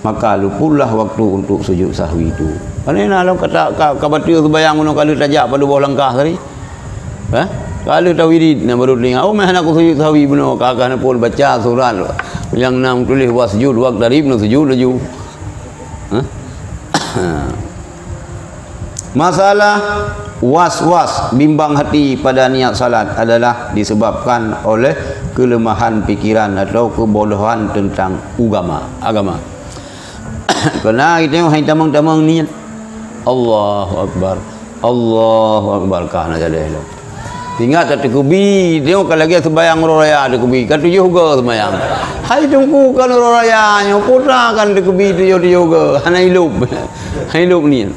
maka luputlah waktu untuk sujud sahwi itu. Mana nak kata kabatir sembahyang guna kalau tajak pada bawah langkah tadi. Kalau tawirid nak baru teringat, meh nak sujud sahwi benar kakak nak pun baca surat yang nam tulis wasjud waqt darib nak sujud laju. Masalah was-was bimbang hati pada niat salat adalah disebabkan oleh kelemahan pikiran atau kebodohan tentang agama. Kerana kita yang tamang-tamang niat Allahu Akbar kah nak jadi elok. Ingat tak terkubi, tengok kalau lagi sembahyang raya terkubi, kan tujuh juga sembahyang. Hai tunggu kan raya nya putra kan terkubi tujuh juga. Hana hidup ni.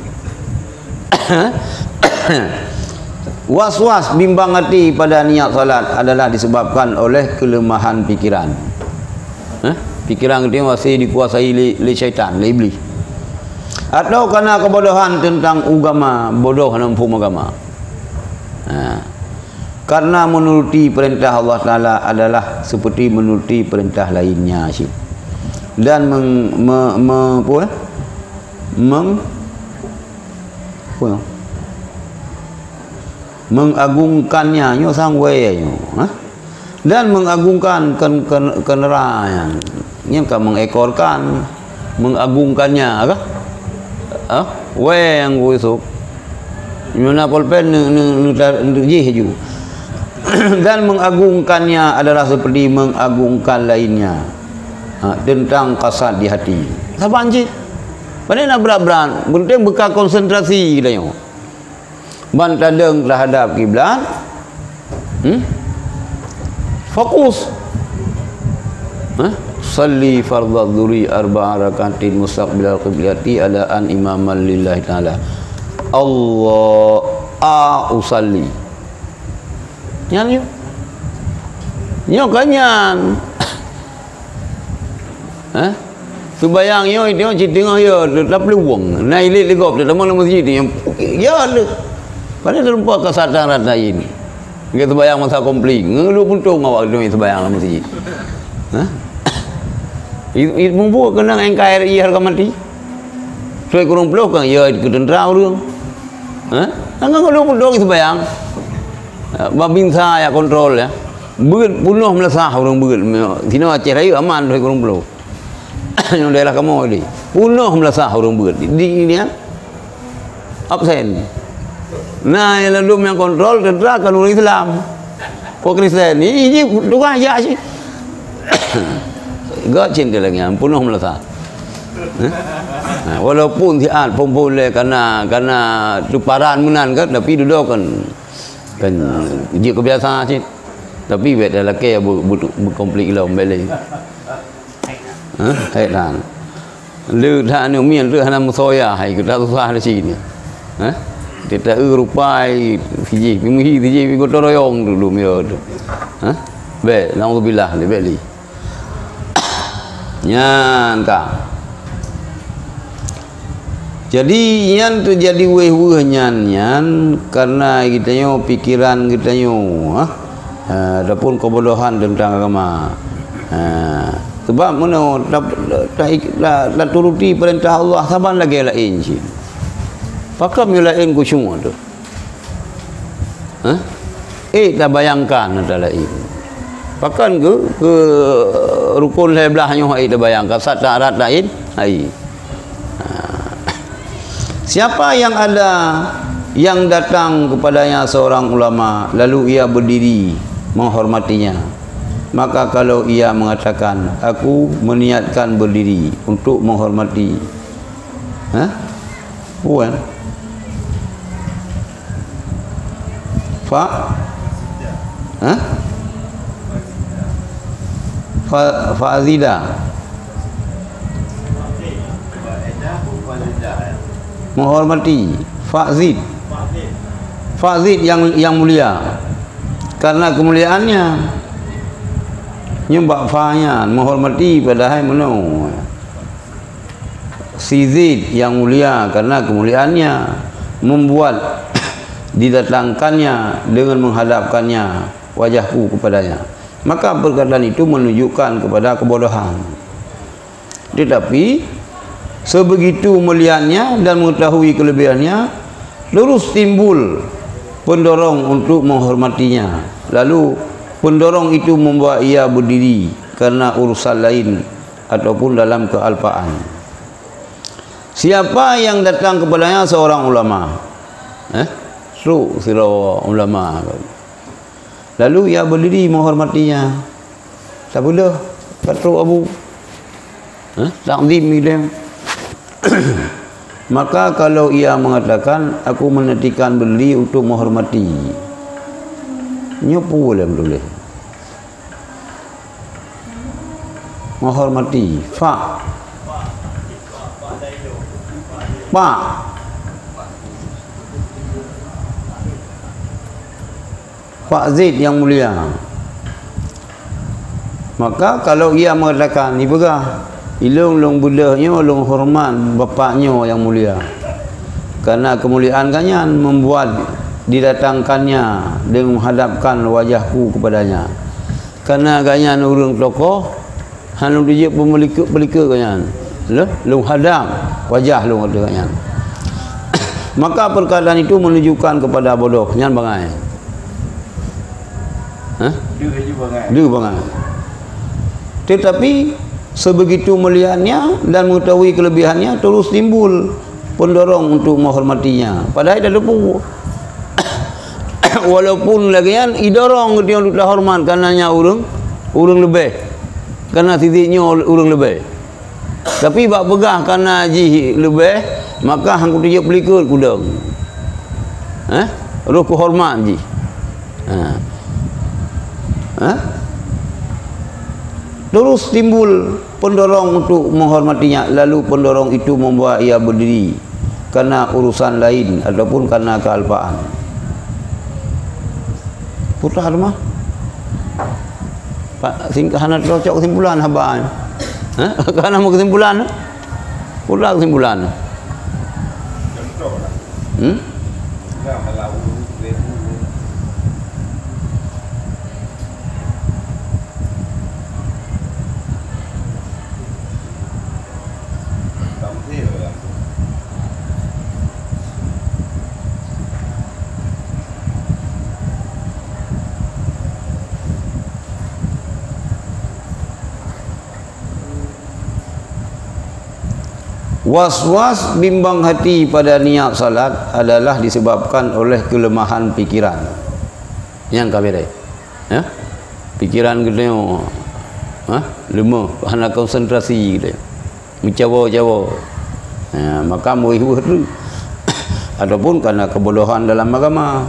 Was-was bimbang hati pada niat salat adalah disebabkan oleh kelemahan pikiran. Pikiran kita masih dikuasai oleh syaitan, oleh iblis. Atau kerana kebodohan tentang agama, bodoh dalam agama. Karena menuruti perintah Allah Ta'ala adalah seperti menuruti perintah lainnya dan mengagungkannya dan mengagungkan kenerayan kan mengekorkan mengagungkannya yang busuk mana pulpen dan mengagungkannya adalah seperti mengagungkan lainnya tentang kasat di hati. Sabar anjir. Padahal nak berat-berat, penting bekal konsentrasi kita yo. Ban tadeng terhadap kiblat. Fokus. Salli fardhu dzuri arba'a rakaatin mustaqbilal qiblati ala an imaman lillahi taala. Allah usalli. Nyo kanyan. Sembayang yo itu tengah yo tak peluang. Naik legop tu teman masjid yang ya le. Padahal lupa kesadaran lain. Kita sembayang masa komplit. Ngelu puntung awak tu sembayang dalam masjid. Mumpu kena NKRI harga mati. Suai kurang peluh kan ya ke tentera orang. Angkat kalau dong itu bayang. Babin saya kontrol ya. Beut bunuh melasah orang beut. Sino Aceh Raya aman suai kurang peluh. Yang daerah kamu ni. Bunuh melasah orang beut. Di ini ya. Absen. Nah, yang lalu yang kontrol tentera kan orang Islam. Kau Kristen ini tukang aja sih. Gak cinta lagi, penuh melasah. Walaupun tiada pemboleh karena tuparan menan kan, tapi duduk kan dia kebiasaan sih. Tapi beda lelaki berkomplik lah beli. Hai dan, lu dah ni umian lu hana musoya, hai kita susah di sini. Kita rupai Fiji, Fiji gotoroyong dulu mio tu. Be, naudzubillah ni beli. Nyan ka. Jadi nyan tu jadi weh-weh nyan karena kita nyo pikiran kita nyo adapun kebodohan tentang agama. Sebab mana tak turuti perintah Allah saban lagi lain sih. Pakam yo lain ku semua tu. Tak bayangkan ada lain. Pakan ke rukun sebelahnya ai dah bayangkan syarat lain ai. Siapa yang ada yang datang kepadanya seorang ulama lalu ia berdiri menghormatinya, maka kalau ia mengatakan aku meniatkan berdiri untuk menghormati bukan Fazida menghormati Fazid yang mulia karena kemuliaannya nyembah fa'nya menghormati padahal menung Sizid yang mulia karena kemuliaannya membuat didatangkannya dengan menghadapkannya wajahku kepadanya, maka perkataan itu menunjukkan kepada kebodohan. Tetapi sebegitu mulianya dan mengetahui kelebihannya, terus timbul pendorong untuk menghormatinya, lalu pendorong itu membuat ia berdiri karena urusan lain ataupun dalam kealpaan. Siapa yang datang kepadanya seorang ulama, ulama, lalu ia berdiri menghormatinya, tak boleh kata Abu takdim dia. Maka kalau ia mengatakan aku menetikan berdiri untuk menghormati, nyopo boleh boleh menghormati Pak Zaid yang mulia. Maka kalau ia mengatakan ni begah ilung budahnya ulung hormat bapaknya yang mulia, karena kemuliaan kanyan membuat didatangkannya dengan menghadapkan wajahku kepadanya, karena kanyan urang tokoh hanu dia pelika kanyan lung hadap wajah lung ada kanyan. Maka perkataan itu menunjukkan kepada bodoh nyan bangai. Dia bangai. Tetapi sebegitu mulianya dan mengetahui kelebihannya, terus timbul pendorong untuk menghormatinya. Padahal dah lepu. Walaupun lagian idorong dia untuk hormat karenanya urang lebih. Karena titiknya urang lebih. Tapi bak pegah karena ji lebih, maka hang kudu pelikut kudang. Roh hormat ji. Terus timbul pendorong untuk menghormatinya, lalu pendorong itu membuat ia berdiri karena urusan lain ataupun karena kealpaan. Putar mah Pak singkahana cocok kesimpulan habaan. Karena mau kesimpulan putar kesimpulan. Was-was bimbang hati pada niat salat adalah disebabkan oleh kelemahan pikiran. Yang kabeh ya. Pikiran kita lemah, hana konsentrasi kita. Mencawa-cawa. Maka muih tu. Ataupun karena kebodohan dalam agama.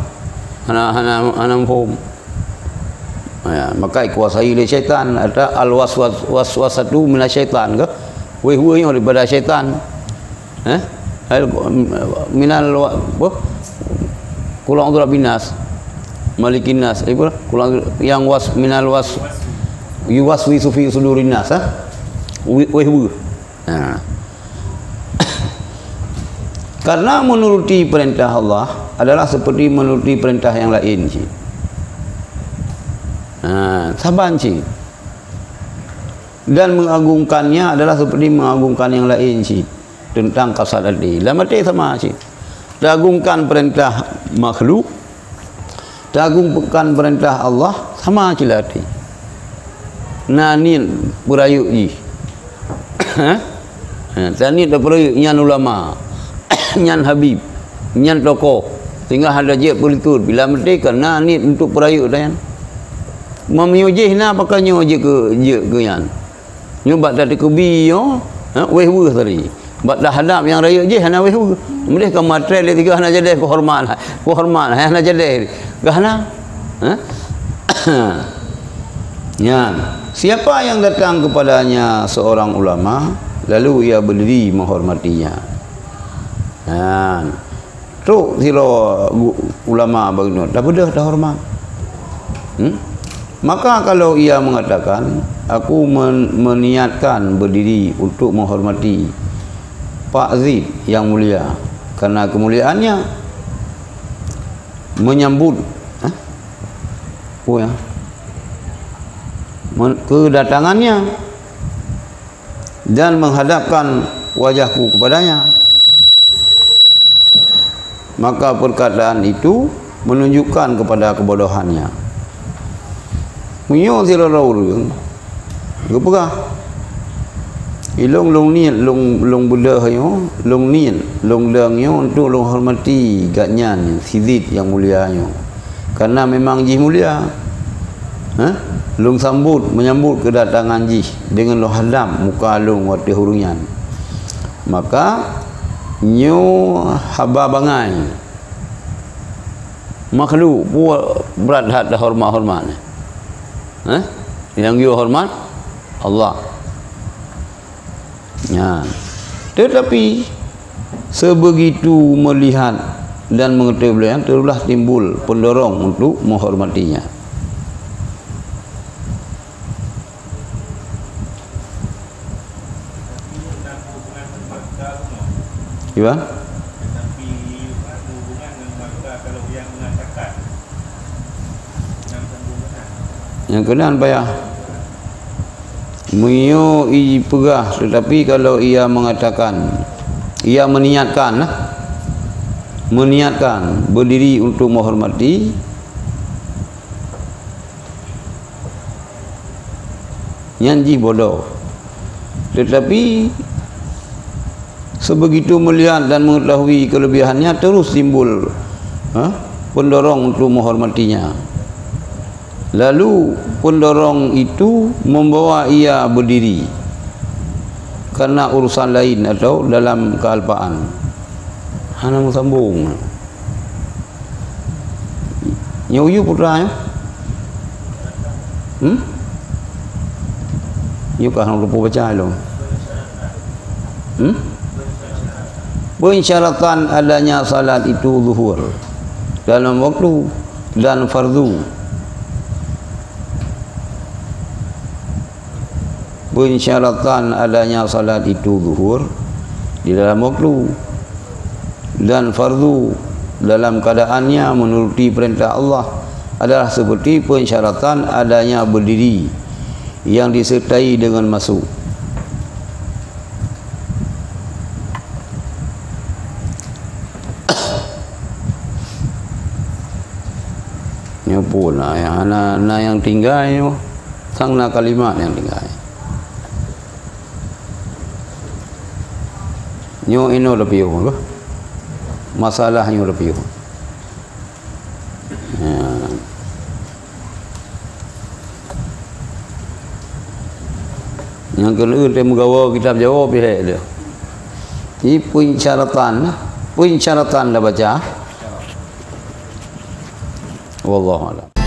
Hana faham. Maka dikuasai oleh syaitan. Ada al-waswasatu minasyaitan ke? Wih-wih daripada syaitan. Minal kulang tu binas. Malikin nas. Kulang yang minal yuwaswisu fi sudurin nas. Wih-wih. Karena menuruti perintah Allah adalah seperti menuruti perintah yang lain. Saban cik. Dan mengagungkannya adalah seperti mengagungkan yang lain tentang kasar hati. Dalam arti sama agungkan perintah makhluk, agungkan perintah Allah sama cila hati. Nanin perayu Tanit dah perayu nyan ulama, nyan habib, nyan tokoh. Tinggal ada je politur bila mereka nanin untuk perayu dan memiyujih na pakai nyoje ke yan. Nyobat tadi kubi yo, weh tadi. Bak dah hadap yang raya je hana weh. Mereka matre le tiga hana jadi kehormat, hana jadi. Gahana? Ya. Siapa yang datang kepadanya seorang ulama, lalu ia berdiri menghormatinya. Truk silo ulama baginda, dah bedah dah hormat. Maka kalau ia mengatakan, aku meniatkan berdiri untuk menghormati Pak Zid yang mulia karena kemuliaannya, menyambut kedatangannya dan menghadapkan wajahku kepadanya, maka perkataan itu menunjukkan kepada kebodohannya. Munyo sila raurung gepegah ilong niat long budah yo long niat long dang yo untuk long hormati gatnyan sidit yang mulia yo karena memang ji mulia long menyambut kedatangan ji dengan lo hadam muka long wate hurunyan, maka nyo haba bangai makhluk berat hat dah hormat yang you hormat Allah. Ya. Tetapi sebegitu melihat dan mengetahui beliau, terulah timbul pendorong untuk menghormatinya. Gimana? Yang kenaan payah Muyo iji pegah, tetapi kalau ia mengatakan, ia meniatkan berdiri untuk menghormati, nyanji bodoh. Tetapi sebegitu melihat dan mengetahui kelebihannya, terus timbul pendorong untuk menghormatinya. Lalu pendorong itu membawa ia berdiri karena urusan lain atau dalam kealpaan. Hana sambung. Nyoyu putra ya? Nyukah nak lupa baca lo. Pensyaratan adanya salat itu zuhur dalam waktu dan fardu. Pensyaratan adanya salat itu zuhur di dalam waktu dan fardu dalam keadaannya menuruti perintah Allah adalah seperti pensyaratan adanya berdiri yang disertai dengan masuk. Nyopun yang tinggal sang na kalimat yang tinggal. Nyo ino lebih apa? Masalahnya lebih. Yang kedua dia menggawa kitab jawab dia. Ini punya syaratan dah baca. Wallahu a'lam.